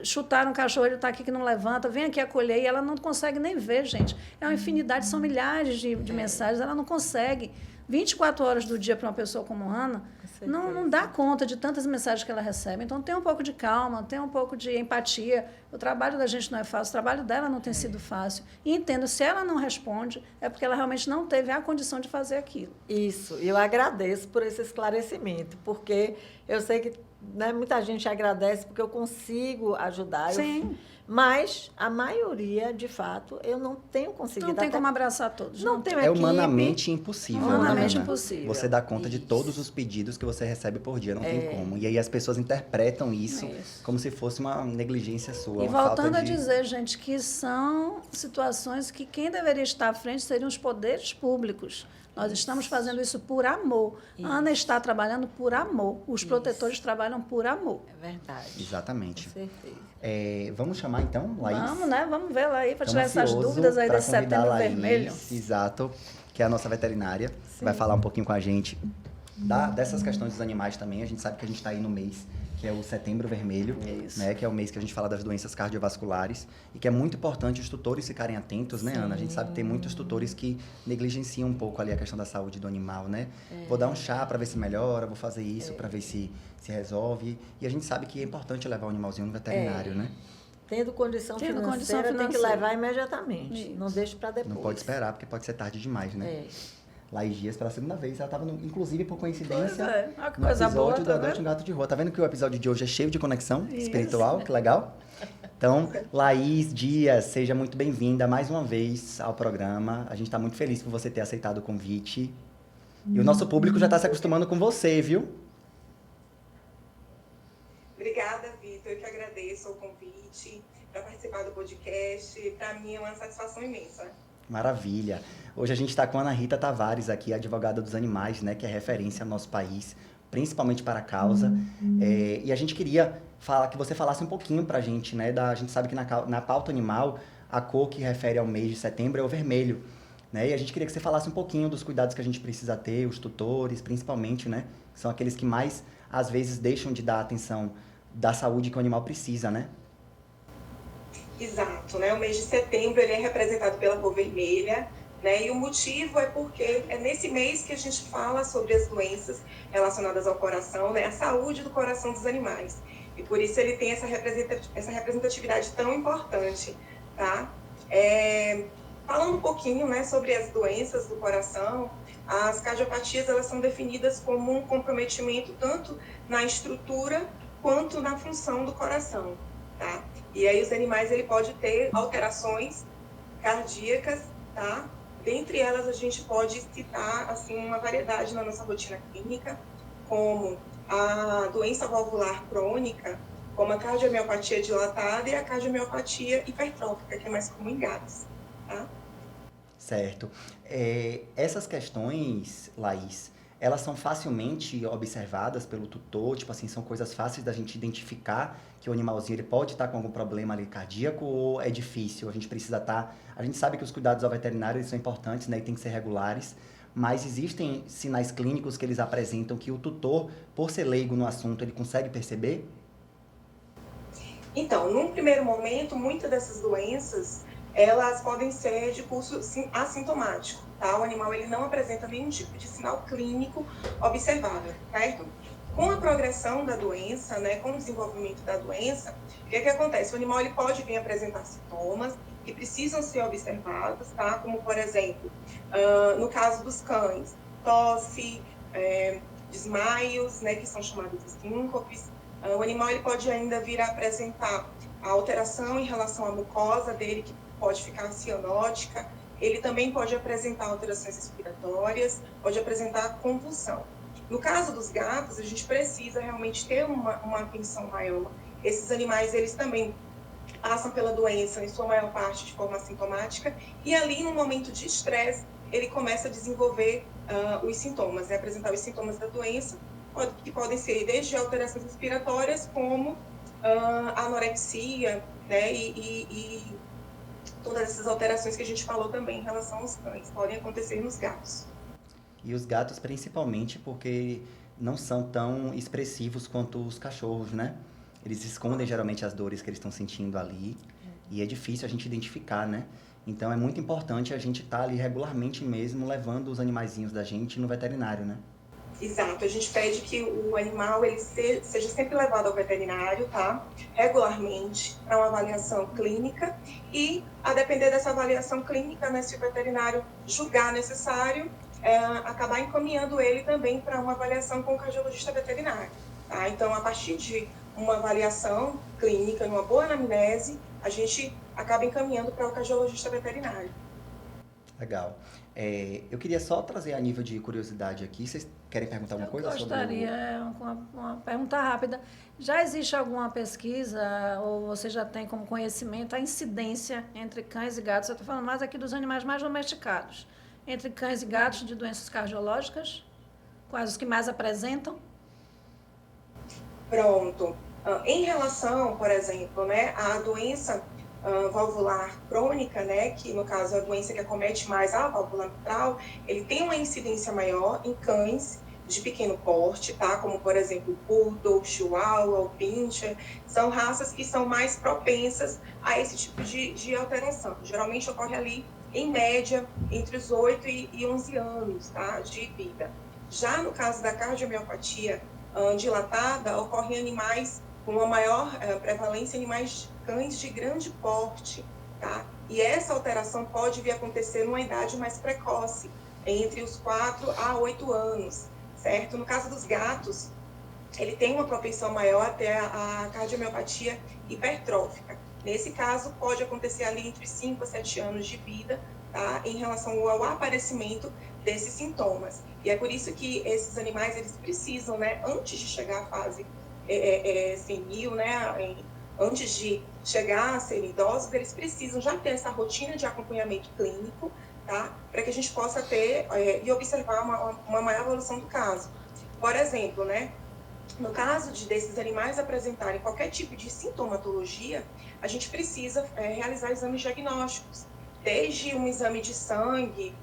chutaram um cachorro, ele está aqui que não levanta, vem aqui acolher, e ela não consegue nem ver, gente. É uma infinidade, são milhares de mensagens, ela não consegue. 24 horas do dia para uma pessoa como Ana, não dá conta de tantas mensagens que ela recebe. Então, tem um pouco de calma, tem um pouco de empatia. O trabalho da gente não é fácil, o trabalho dela não tem sido fácil. E entendo, se ela não responde, é porque ela realmente não teve a condição de fazer aquilo. isso, eu agradeço por esse esclarecimento, porque eu sei que, né, muita gente agradece porque eu consigo ajudar. Sim. Mas a maioria, de fato, eu não tenho conseguido. Não tem até- como abraçar todos. Não tenho É equipe. humanamente impossível, Humanamente né, Ana? impossível. Você dá conta de Isso. todos os pedidos que você recebe por dia, não tem como. E aí as pessoas interpretam isso, Isso. como se fosse uma negligência sua, E uma falta voltando a de... dizer, gente, que são situações que quem deveria estar à frente seriam os poderes públicos. Nós estamos fazendo isso por amor. A Ana está trabalhando por amor. Os protetores trabalham por amor. É verdade. Exatamente. Com certeza. Vamos chamar então, Laís? Vamos, né? Vamos ver lá aí para Estamos tirar essas ansiosos dúvidas aí pra desse convidar a setembro Laís, vermelho. Exato, que é a nossa veterinária. Vai falar um pouquinho com a gente dessas questões dos animais também. A gente sabe que a gente está aí no mês, que é o Setembro Vermelho, Isso. né? Que é o mês que a gente fala das doenças cardiovasculares e que é muito importante os tutores ficarem atentos, né, Ana? A gente sabe que tem muitos tutores que negligenciam um pouco ali a questão da saúde do animal, né? Vou dar um chá para ver se melhora, vou fazer isso para ver se resolve. E a gente sabe que é importante levar o animalzinho no veterinário, né? Tendo condição Tendo financeira, condição tem que financeira. levar imediatamente. Isso. Não deixe para depois. Não pode esperar, porque pode ser tarde demais, né? É. Laís Dias pela segunda vez. Ela estava, inclusive, por coincidência, Pois é. Olha que no coisa episódio boa, do tá Adote um vendo? Gato de Rua. Tá vendo que o episódio de hoje é cheio de conexão Isso. espiritual? Que legal. Então, Laís Dias, seja muito bem-vinda mais uma vez ao programa. A gente está muito feliz por você ter aceitado o convite. E o nosso público já está se acostumando com você, viu? Obrigada, Vitor. Eu que agradeço o convite para participar do podcast. Para mim é uma satisfação imensa. Maravilha. Hoje a gente está com a Ana Rita Tavares aqui, advogada dos animais, né, que é referência no nosso país, principalmente para a causa. E a gente queria que você falasse um pouquinho para a gente, né? A gente sabe que na pauta animal, a cor que refere ao mês de setembro é o vermelho. Né? E a gente queria que você falasse um pouquinho dos cuidados que a gente precisa ter, os tutores, principalmente, né? Que são aqueles que mais, às vezes, deixam de dar atenção da saúde que o animal precisa, né? Exato, né? O mês de setembro ele é representado pela cor vermelha, né? E o motivo é porque é nesse mês que a gente fala sobre as doenças relacionadas ao coração, né? A saúde do coração dos animais. E por isso ele tem essa representatividade tão importante, tá? Falando um pouquinho, né, sobre as doenças do coração, as cardiopatias elas são definidas como um comprometimento tanto na estrutura quanto na função do coração, tá? E aí os animais ele pode ter alterações cardíacas, tá? Dentre elas a gente pode citar assim uma variedade na nossa rotina clínica, como a doença valvular crônica, como a cardiomiopatia dilatada e a cardiomiopatia hipertrófica, que é mais comum em gatos, tá? Certo. Essas questões, Laís, elas são facilmente observadas pelo tutor? Tipo assim, são coisas fáceis da gente identificar que o animalzinho ele pode estar com algum problema ali cardíaco ou é difícil? A gente precisa estar... A gente sabe que os cuidados ao veterinário eles são importantes, né, e tem que ser regulares, mas existem sinais clínicos que eles apresentam que o tutor, por ser leigo no assunto, ele consegue perceber? Então, num primeiro momento, muitas dessas doenças, elas podem ser de curso assintomático, tá? O animal ele não apresenta nenhum tipo de sinal clínico observável, certo? Com a progressão da doença, né, com o desenvolvimento da doença, o que acontece? O animal ele pode vir apresentar sintomas que precisam ser observados, tá? Como, por exemplo, no caso dos cães, tosse, desmaios, né, que são chamados de síncopes. O animal ele pode ainda vir a apresentar a alteração em relação à mucosa dele, que pode ficar cianótica. Ele também pode apresentar alterações respiratórias, pode apresentar convulsão. No caso dos gatos, a gente precisa realmente ter uma atenção maior. Esses animais, eles também passam pela doença, em sua maior parte, de forma assintomática, e ali, no momento de estresse, ele começa a desenvolver os sintomas, né? Apresentar os sintomas da doença, que podem ser desde alterações respiratórias, como anorexia, né? E todas essas alterações que a gente falou também em relação aos cães, podem acontecer nos gatos. E os gatos principalmente porque não são tão expressivos quanto os cachorros, né? Eles escondem geralmente as dores que eles estão sentindo ali e é difícil a gente identificar, né? Então é muito importante a gente estar ali regularmente mesmo levando os animaizinhos da gente no veterinário, né? Exato, a gente pede que o animal ele seja sempre levado ao veterinário, tá? Regularmente, para uma avaliação clínica e, a depender dessa avaliação clínica, né, se o veterinário julgar necessário, acabar encaminhando ele também para uma avaliação com o cardiologista veterinário, tá? Então, a partir de uma avaliação clínica, numa boa anamnese, a gente acaba encaminhando para o cardiologista veterinário. Legal. Eu queria só trazer a nível de curiosidade aqui. Vocês querem perguntar alguma coisa sobre gostaria, uma pergunta rápida. Já existe alguma pesquisa, ou você já tem como conhecimento, a incidência entre cães e gatos? Eu estou falando mais aqui dos animais mais domesticados. Entre cães e gatos de doenças cardiológicas? Quais os que mais apresentam? Pronto. Em relação, por exemplo, né, à doença valvular crônica, né, que no caso é a doença que acomete mais a válvula mitral, ele tem uma incidência maior em cães de pequeno porte, tá? Como, por exemplo, o Poodle, Chihuahua, o Pinscher, são raças que são mais propensas a esse tipo de alteração. Geralmente ocorre ali, em média, entre os 8 e 11 anos, tá, de vida. Já no caso da cardiomiopatia dilatada, ocorre em animais com uma maior prevalência, animais cães de grande porte, tá? E essa alteração pode vir a acontecer numa idade mais precoce, entre os 4 a 8 anos, certo? No caso dos gatos, ele tem uma propensão maior até a cardiomiopatia hipertrófica. Nesse caso, pode acontecer ali entre 5 a 7 anos de vida, tá? Em relação ao aparecimento desses sintomas. E é por isso que esses animais, eles precisam, né, antes de chegar à fase senil, né, antes de chegar a serem idosos, eles precisam já ter essa rotina de acompanhamento clínico, tá? Para que a gente possa ter e observar uma maior evolução do caso. Por exemplo, né, no caso desses animais apresentarem qualquer tipo de sintomatologia, a gente precisa realizar exames diagnósticos, desde um exame de sangue,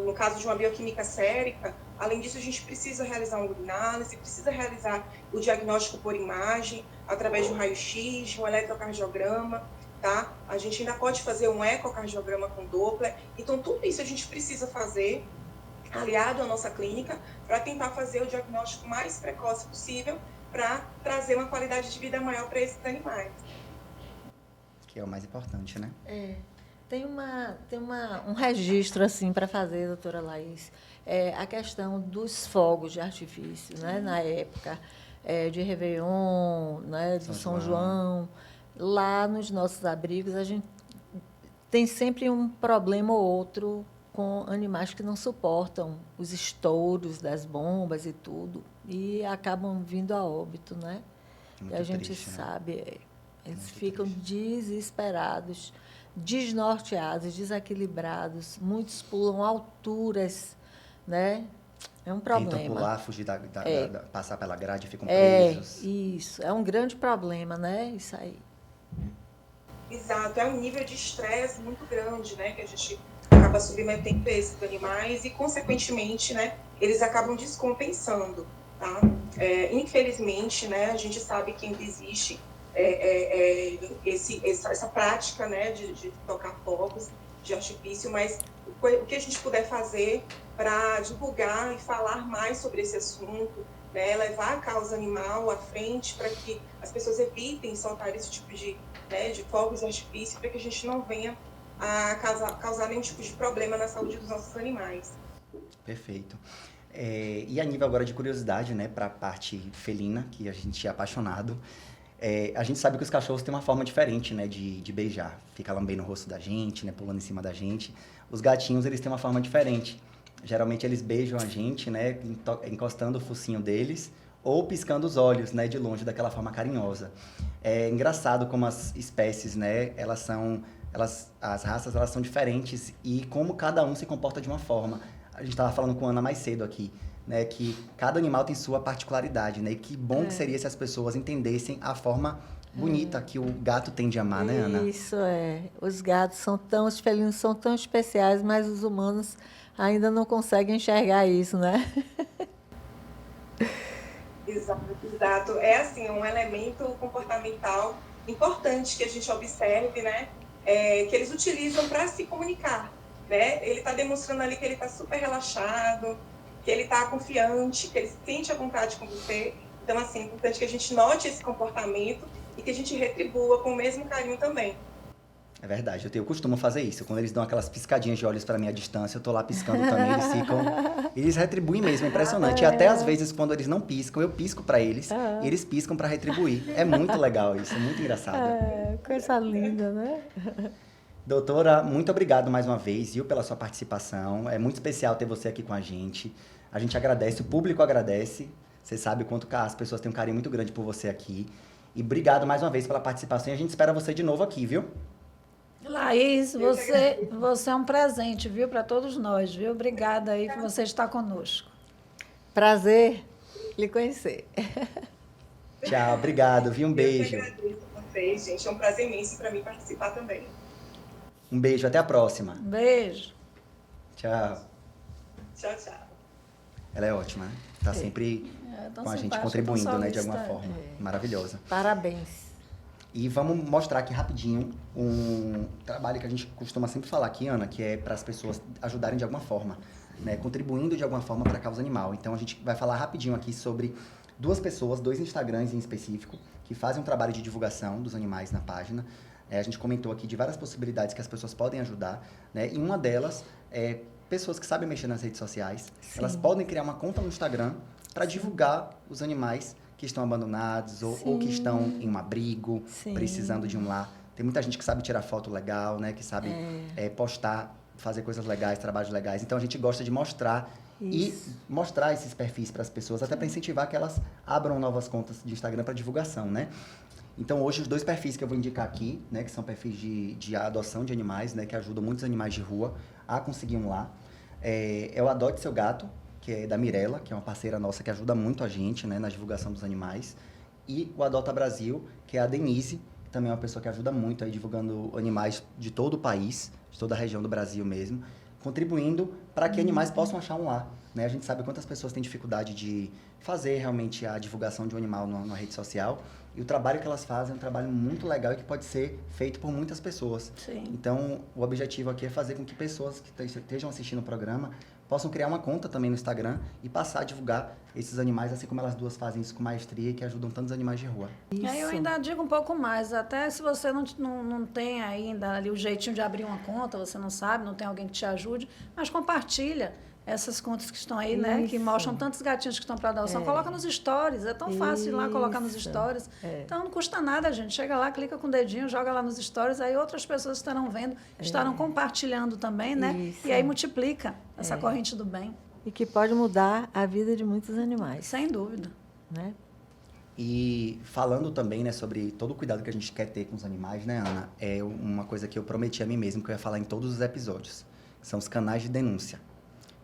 no caso de uma bioquímica sérica. Além disso, a gente precisa realizar uma urinálise, precisa realizar o diagnóstico por imagem, através de um raio-x, de um eletrocardiograma, tá? A gente ainda pode fazer um ecocardiograma com Doppler. Então, tudo isso a gente precisa fazer aliado à nossa clínica para tentar fazer o diagnóstico mais precoce possível para trazer uma qualidade de vida maior para esses animais. Que é o mais importante, né? Tem um registro assim para fazer, doutora Laís, a questão dos fogos de artifício, né? Na época de Réveillon, né? Do São João. Lá nos nossos abrigos, a gente tem sempre um problema ou outro com animais que não suportam os estouros das bombas e tudo, e acabam vindo a óbito, né? Muito e a gente triste, né? sabe, eles Muito ficam triste. desesperados, desnorteados, desequilibrados, muitos pulam alturas, né? É um problema. Tentam pular, fugir passar pela grade e ficam É, presos. isso. É um grande problema, né? Isso aí. Exato, é um nível de estresse muito grande, né, que a gente acaba submetendo esses animais e, consequentemente, né, eles acabam descompensando, tá? Infelizmente, né, a gente sabe que ainda existe essa prática, né, de tocar fogos de artifício, mas o que a gente puder fazer para divulgar e falar mais sobre esse assunto, né, levar a causa animal à frente para que as pessoas evitem soltar esse tipo de fogos de artifício, para que a gente não venha a causar nenhum tipo de problema na saúde dos nossos animais. Perfeito. E a nível agora de curiosidade, né, para a parte felina, que a gente é apaixonado, a gente sabe que os cachorros têm uma forma diferente, né, de beijar. Fica lambendo o rosto da gente, né, pulando em cima da gente. Os gatinhos, eles têm uma forma diferente. Geralmente eles beijam a gente, né, encostando o focinho deles ou piscando os olhos, né, de longe, daquela forma carinhosa. É engraçado como as espécies, né, as raças, elas são diferentes e como cada um se comporta de uma forma. A gente estava falando com a Ana mais cedo aqui, né, que cada animal tem sua particularidade, né, e que bom que seria se as pessoas entendessem a forma bonita que o gato tem de amar, né, Ana? Isso Os gatos os felinos são tão especiais, mas os humanos ainda não conseguem enxergar isso, né? Exato. É assim, um elemento comportamental importante que a gente observe, né? Que eles utilizam para se comunicar, né? Ele está demonstrando ali que ele está super relaxado, que ele está confiante, que ele sente a vontade com você. Então, assim, é importante que a gente note esse comportamento e que a gente retribua com o mesmo carinho também. É verdade, eu costumo fazer isso. Quando eles dão aquelas piscadinhas de olhos para mim à distância, eu tô lá piscando também, eles retribuem mesmo, é impressionante. E até às vezes, quando eles não piscam, eu pisco para eles, e eles piscam para retribuir. É muito legal isso, é muito engraçado. Coisa linda, né? Doutora, muito obrigado mais uma vez, viu, pela sua participação. É muito especial ter você aqui com a gente. A gente agradece, o público agradece. Você sabe o quanto as pessoas têm um carinho muito grande por você aqui. E obrigado mais uma vez pela participação. E a gente espera você de novo aqui, viu? Laís, você é um presente, viu, para todos nós, viu? Obrigada aí por você estar conosco. Prazer lhe conhecer. Tchau, obrigado, viu? Um beijo. Eu que agradeço a vocês, gente. É um prazer imenso para mim participar também. Um beijo, até a próxima. Um beijo. Tchau. Tchau, tchau. Ela é ótima, né? Tá sempre Tão com a gente simpática, contribuindo, tão né, de alguma solista. forma. Maravilhosa. Parabéns. E vamos mostrar aqui rapidinho um trabalho que a gente costuma sempre falar aqui, Ana, que é para as pessoas ajudarem de alguma forma, né, contribuindo de alguma forma para a causa animal. Então a gente vai falar rapidinho aqui sobre duas pessoas, dois Instagrams em específico, que fazem um trabalho de divulgação dos animais na página. A gente comentou aqui de várias possibilidades que as pessoas podem ajudar, né? E uma delas é pessoas que sabem mexer nas redes sociais. Sim. Elas podem criar uma conta no Instagram para divulgar os animais que estão abandonados ou que estão em um abrigo, Sim. precisando de um lar. Tem muita gente que sabe tirar foto legal, né? Que sabe postar, fazer coisas legais, trabalhos legais. Então, a gente gosta de mostrar Isso. e mostrar esses perfis para as pessoas, até para incentivar que elas abram novas contas de Instagram para divulgação, né? Então, hoje, os dois perfis que eu vou indicar aqui, né? Que são perfis de adoção de animais, né? Que ajudam muitos animais de rua a conseguir um lar. É o Adote Seu Gato, que é da Mirella, que é uma parceira nossa que ajuda muito a gente, né, na divulgação dos animais. E o Adota Brasil, que é a Denise, que também é uma pessoa que ajuda muito aí divulgando animais de todo o país, de toda a região do Brasil mesmo, contribuindo para que animais possam achar um lar. Né? A gente sabe quantas pessoas têm dificuldade de fazer realmente a divulgação de um animal numa rede social. E o trabalho que elas fazem é um trabalho muito legal e que pode ser feito por muitas pessoas. Sim. Então, o objetivo aqui é fazer com que pessoas que estejam assistindo o programa possam criar uma conta também no Instagram e passar a divulgar esses animais, assim como elas duas fazem isso com maestria e que ajudam tantos animais de rua. Aí eu ainda digo um pouco mais, até se você não tem ainda ali o jeitinho de abrir uma conta, você não sabe, não tem alguém que te ajude, mas compartilha essas contas que estão aí, né? Que mostram tantos gatinhos que estão para adoção. Coloca nos stories, é tão fácil ir lá colocar nos stories. Então não custa nada, gente. Chega lá, clica com o dedinho, joga lá nos stories, aí outras pessoas estarão vendo, estarão compartilhando também, né? Isso. E aí multiplica essa corrente do bem. E que pode mudar a vida de muitos animais, Sem dúvida. né? E falando também, né, sobre todo o cuidado que a gente quer ter com os animais, né, Ana? É uma coisa que eu prometi a mim mesmo que eu ia falar em todos os episódios. São os canais de denúncia.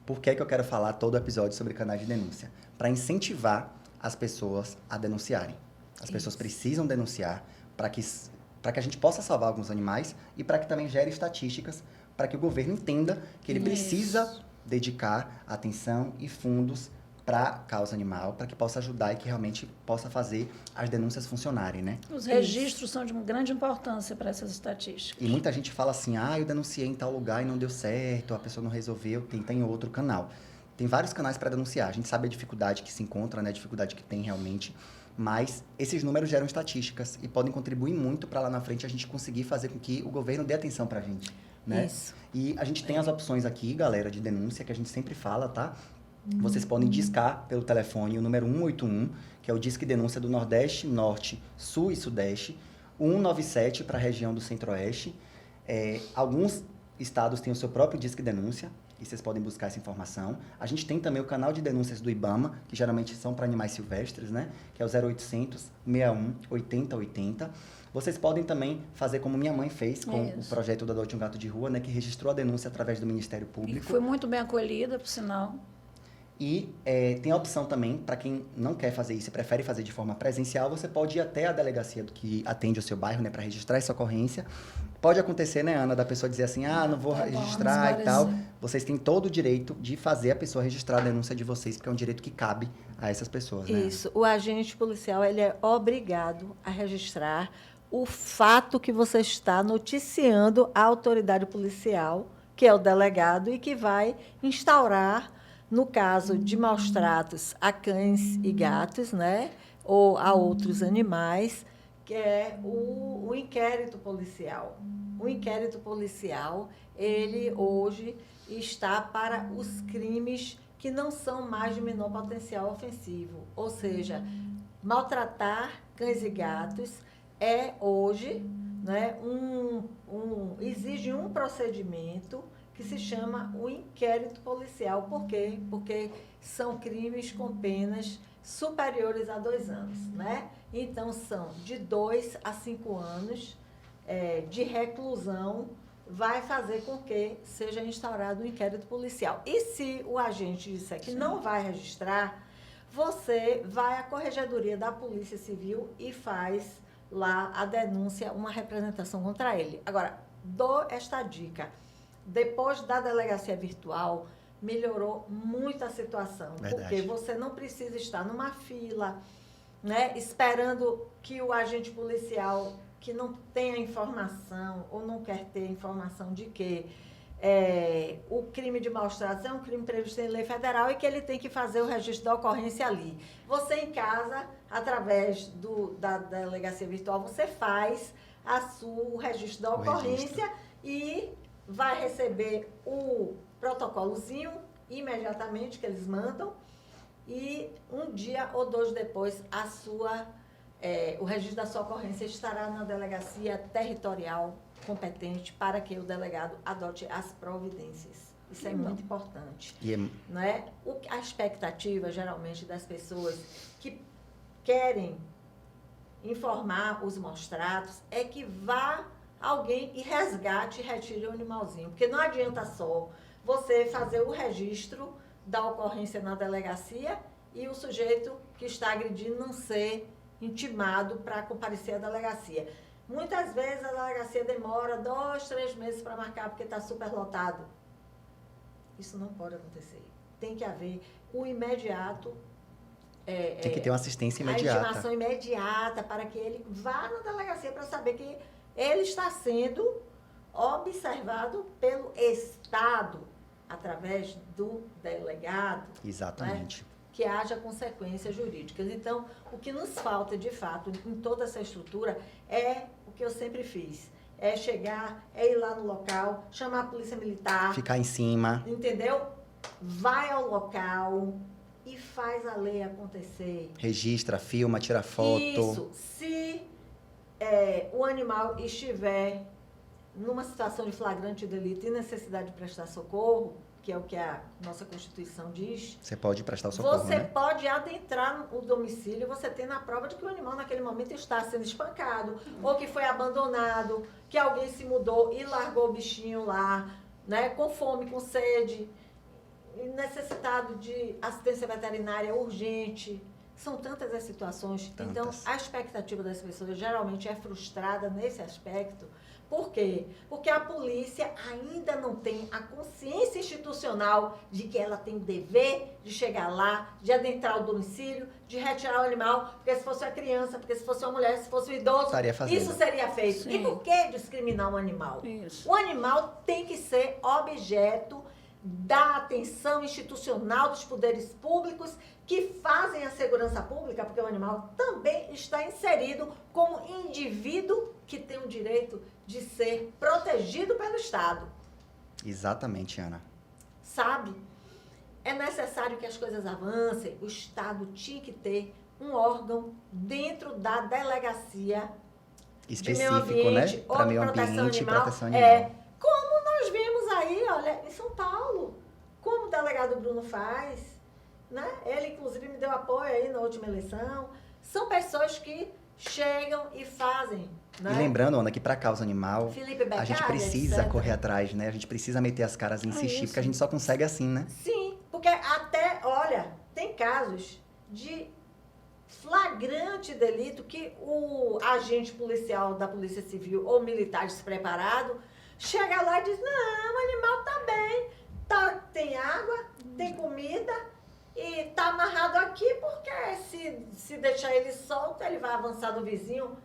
Por que eu quero falar todo episódio sobre canais de denúncia? Para incentivar as pessoas a denunciarem. As pessoas precisam denunciar para que a gente possa salvar alguns animais e para que também gere estatísticas para que o governo entenda que ele precisa dedicar atenção e fundos para a causa animal, para que possa ajudar e que realmente possa fazer as denúncias funcionarem, né? Os registros são de uma grande importância para essas estatísticas. E muita gente fala assim, eu denunciei em tal lugar e não deu certo, a pessoa não resolveu, tenta em outro canal. Tem vários canais para denunciar, a gente sabe a dificuldade que se encontra, né, a dificuldade que tem realmente, mas esses números geram estatísticas e podem contribuir muito para lá na frente a gente conseguir fazer com que o governo dê atenção para a gente, né? Isso. E a gente tem as opções aqui, galera, de denúncia, que a gente sempre fala, tá? Vocês podem discar pelo telefone o número 181, que é o Disque Denúncia do Nordeste, Norte, Sul e Sudeste, 197 para a região do Centro-Oeste. Alguns estados têm o seu próprio Disque Denúncia, e vocês podem buscar essa informação. A gente tem também o canal de denúncias do IBAMA, que geralmente são para animais silvestres, né? Que é o 0800 61 80 80. Vocês podem também fazer como minha mãe fez com o projeto do Adote um Gato de Rua, né? Que registrou a denúncia através do Ministério Público. Foi muito bem acolhida, por sinal. E tem a opção também, para quem não quer fazer isso e prefere fazer de forma presencial, você pode ir até a delegacia do que atende o seu bairro, né, para registrar essa ocorrência. Pode acontecer, né, Ana, da pessoa dizer assim, não vou registrar e tal. Vocês têm todo o direito de fazer a pessoa registrar a denúncia de vocês, porque é um direito que cabe a essas pessoas, né? Isso. O agente policial, ele é obrigado a registrar o fato que você está noticiando à autoridade policial, que é o delegado, e que vai instaurar, no caso de maus-tratos a cães e gatos, né, ou a outros animais, que é o inquérito policial. O inquérito policial, ele hoje está para os crimes que não são mais de menor potencial ofensivo, ou seja, maltratar cães e gatos é hoje, né, exige um procedimento que se chama o inquérito policial. Por quê? Porque são crimes com penas superiores a 2 anos, né? Então, são de 2 a 5 anos de reclusão, vai fazer com que seja instaurado um inquérito policial. E se o agente disser que não vai registrar, você vai à Corregedoria da Polícia Civil e faz lá a denúncia, uma representação contra ele. Agora, dou esta dica. Depois da delegacia virtual, melhorou muito a situação. Verdade. Porque você não precisa estar numa fila, né, esperando que o agente policial que não tenha informação ou não quer ter informação de que o crime de maus-tratos é um crime previsto em lei federal e que ele tem que fazer o registro da ocorrência ali. Você em casa, através da delegacia virtual, você faz o registro da ocorrência e vai receber o protocolozinho imediatamente que eles mandam e um dia ou 2 depois o registro da sua ocorrência estará na delegacia territorial competente para que o delegado adote as providências. Isso é muito importante. Né? A expectativa, geralmente, das pessoas que querem informar os maus-tratos é que vá alguém e resgate e retire o animalzinho. Porque não adianta só você fazer o registro da ocorrência na delegacia e o sujeito que está agredindo não ser intimado para comparecer à delegacia. Muitas vezes a delegacia demora 2, 3 meses para marcar porque está superlotado. Isso não pode acontecer. Tem que haver o imediato Tem que ter uma assistência a imediata. intimação imediata para que ele vá na delegacia para saber que ele está sendo observado pelo Estado através do delegado. Exatamente. Que haja consequências jurídicas. Então, o que nos falta, de fato, em toda essa estrutura é o que eu sempre fiz. É chegar, é ir lá no local, chamar a polícia militar. Ficar em cima. Entendeu? Vai ao local e faz a lei acontecer. Registra, filma, tira foto. Isso. Se o animal estiver numa situação de flagrante delito e necessidade de prestar socorro, que é o que a nossa Constituição diz, Você pode prestar o socorro, você né? pode adentrar no domicílio, você tem a prova de que o animal naquele momento está sendo espancado, ou que foi abandonado, que alguém se mudou e largou o bichinho lá, né, com fome, com sede, necessitado de assistência veterinária urgente. São tantas as situações. Tantas. Então, a expectativa das pessoas geralmente é frustrada nesse aspecto. Por quê? Porque a polícia ainda não tem a consciência institucional de que ela tem o dever de chegar lá, de adentrar o domicílio, de retirar o animal, porque se fosse uma criança, porque se fosse uma mulher, se fosse um idoso, Estaria fazendo. isso seria feito. Sim. E por que discriminar um animal? Isso. O animal tem que ser objeto da atenção institucional dos poderes públicos que fazem a segurança pública, porque o animal também está inserido como indivíduo que tem o direito de ser protegido pelo Estado. Exatamente, Ana. Sabe? É necessário que as coisas avancem. O Estado tinha que ter um órgão dentro da delegacia de meio Específico, ambiente, né? ou Para de meio proteção ambiente e animal. proteção animal. Como nós vimos aí, olha, em São Paulo, como o delegado Bruno faz, né? Ele, inclusive, me deu apoio aí na última eleição. São pessoas que chegam e fazem, né? E lembrando, Ana, que para causa animal, Felipe Beccaria, a gente precisa etc. correr atrás, né? A gente precisa meter as caras e insistir, isso. porque a gente só consegue assim, né? Sim, porque até, olha, tem casos de flagrante delito que o agente policial da Polícia Civil ou militar despreparado chega lá e diz, não, o animal tá bem, tem água, tem comida e tá amarrado aqui porque se deixar ele solto, ele vai avançar do vizinho.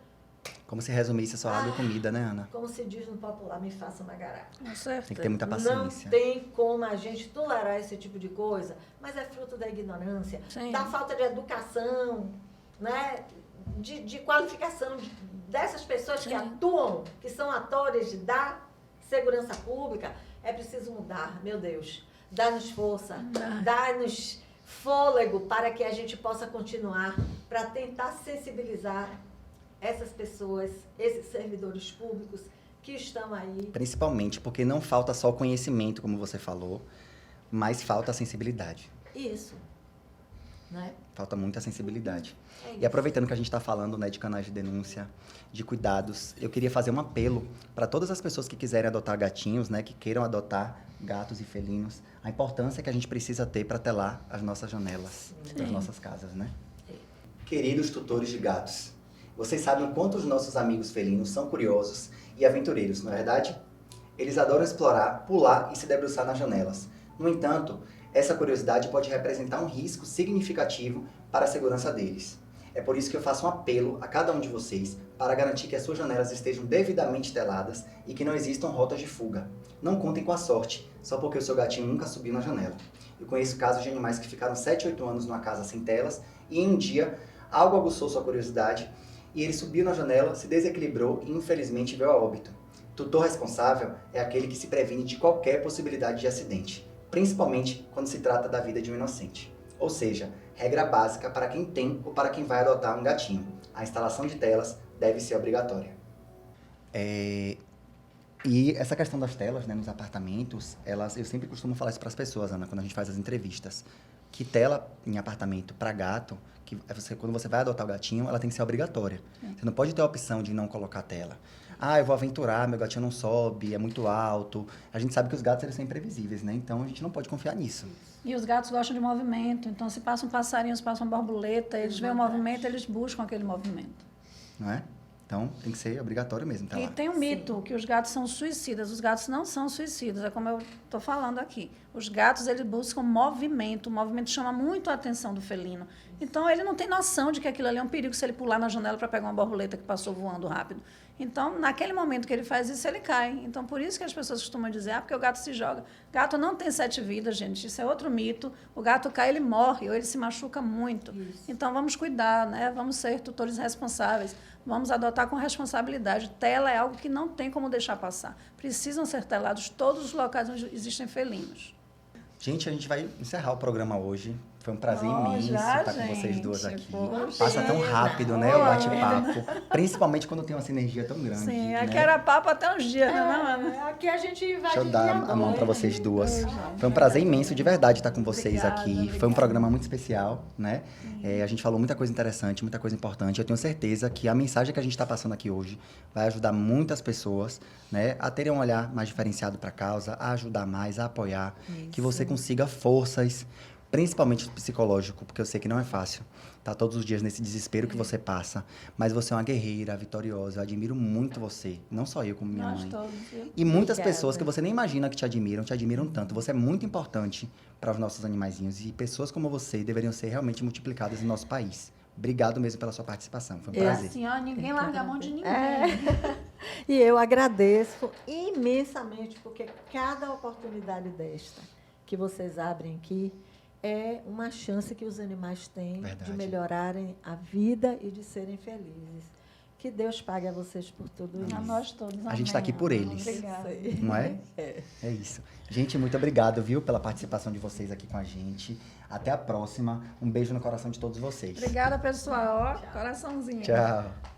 Como se resumisse só água e comida, né, Ana? Como se diz no popular, me faça uma garapa. Com certeza. Tem que ter muita paciência. Não tem como a gente tolerar esse tipo de coisa, mas é fruto da ignorância, Sim. da falta de educação, né? de qualificação dessas pessoas que Sim. atuam, que são atores da segurança pública. É preciso mudar, meu Deus. Dá-nos força, dá-nos fôlego para que a gente possa continuar, para tentar sensibilizar essas pessoas, esses servidores públicos que estão aí. Principalmente porque não falta só o conhecimento, como você falou, mas falta a sensibilidade. Isso, né? Falta muita sensibilidade. É E isso. aproveitando que a gente está falando, né, de canais de denúncia, de cuidados, eu queria fazer um apelo para todas as pessoas que quiserem adotar gatinhos, né, que queiram adotar gatos e felinos, a importância que a gente precisa ter para telar as nossas janelas das nossas casas, né? Queridos tutores de gatos, vocês sabem o quanto os nossos amigos felinos são curiosos e aventureiros, não é verdade? Eles adoram explorar, pular e se debruçar nas janelas. No entanto, essa curiosidade pode representar um risco significativo para a segurança deles. É por isso que eu faço um apelo a cada um de vocês para garantir que as suas janelas estejam devidamente teladas e que não existam rotas de fuga. Não contem com a sorte, só porque o seu gatinho nunca subiu na janela. Eu conheço casos de animais que ficaram 7, 8 anos numa casa sem telas e em um dia algo aguçou sua curiosidade e ele subiu na janela, se desequilibrou e infelizmente veio a óbito. Tutor responsável é aquele que se previne de qualquer possibilidade de acidente, principalmente quando se trata da vida de um inocente. Ou seja, regra básica para quem tem ou para quem vai adotar um gatinho. A instalação de telas deve ser obrigatória. E essa questão das telas, né, nos apartamentos, eu sempre costumo falar isso para as pessoas, Ana, quando a gente faz as entrevistas, que tela em apartamento para gato, que quando você vai adotar o gatinho, ela tem que ser obrigatória. Você não pode ter a opção de não colocar tela. Ah, eu vou aventurar, meu gatinho não sobe, é muito alto. A gente sabe que os gatos eles são imprevisíveis, né? Então a gente não pode confiar nisso. E os gatos gostam de movimento, então se passa um passarinho, se passa uma borboleta, eles veem o movimento, eles buscam aquele movimento. Não é? Então tem que ser obrigatório mesmo, tá E lá. tem um mito que os gatos são suicidas. Os gatos não são suicidas, é como eu estou falando aqui. Os gatos, eles buscam movimento. O movimento chama muito a atenção do felino. Então, ele não tem noção de que aquilo ali é um perigo se ele pular na janela para pegar uma borboleta que passou voando rápido. Então, naquele momento que ele faz isso, ele cai. Então, por isso que as pessoas costumam dizer, porque o gato se joga. Gato não tem 7 vidas, gente. Isso é outro mito. O gato cai, ele morre, ou ele se machuca muito. Isso. Então, vamos cuidar, né? Vamos ser tutores responsáveis. Vamos adotar com responsabilidade. Tela é algo que não tem como deixar passar. Precisam ser telados todos os locais onde existem felinos. Gente, a gente vai encerrar o programa hoje. Foi um prazer imenso já, estar com vocês duas aqui. Poxa. Passa tão rápido, né, o bate-papo. Principalmente quando tem uma sinergia tão grande. Sim, né? aqui era papo até uns dias, né, Ana? Aqui a gente vai. Deixa eu dar a mão para vocês duas. Foi um prazer imenso, de verdade, estar com vocês aqui. Foi um programa muito especial, né? A gente falou muita coisa interessante, muita coisa importante. Eu tenho certeza que a mensagem que a gente está passando aqui hoje vai ajudar muitas pessoas, né, a terem um olhar mais diferenciado para a causa, a ajudar mais, a apoiar. Isso. Que você consiga forças, principalmente psicológico, porque eu sei que não é fácil. Tá todos os dias nesse desespero que você passa. Mas você é uma guerreira, vitoriosa. Eu admiro muito você. Não só eu, como minha mãe. Todos, viu? E muitas pessoas que você nem imagina que te admiram tanto. Você é muito importante para os nossos animaizinhos. E pessoas como você deveriam ser realmente multiplicadas no nosso país. Obrigado mesmo pela sua participação. Foi um prazer. Assim, ó, ninguém larga a mão de ninguém. E eu agradeço imensamente, porque cada oportunidade desta que vocês abrem aqui é uma chance que os animais têm de melhorarem a vida e de serem felizes. Que Deus pague a vocês por tudo isso. A nós todos. A gente está aqui por eles. Obrigada. Não é? É isso. Gente, muito obrigado, viu, pela participação de vocês aqui com a gente. Até a próxima. Um beijo no coração de todos vocês. Obrigada, pessoal. Ó, coraçãozinho. Tchau.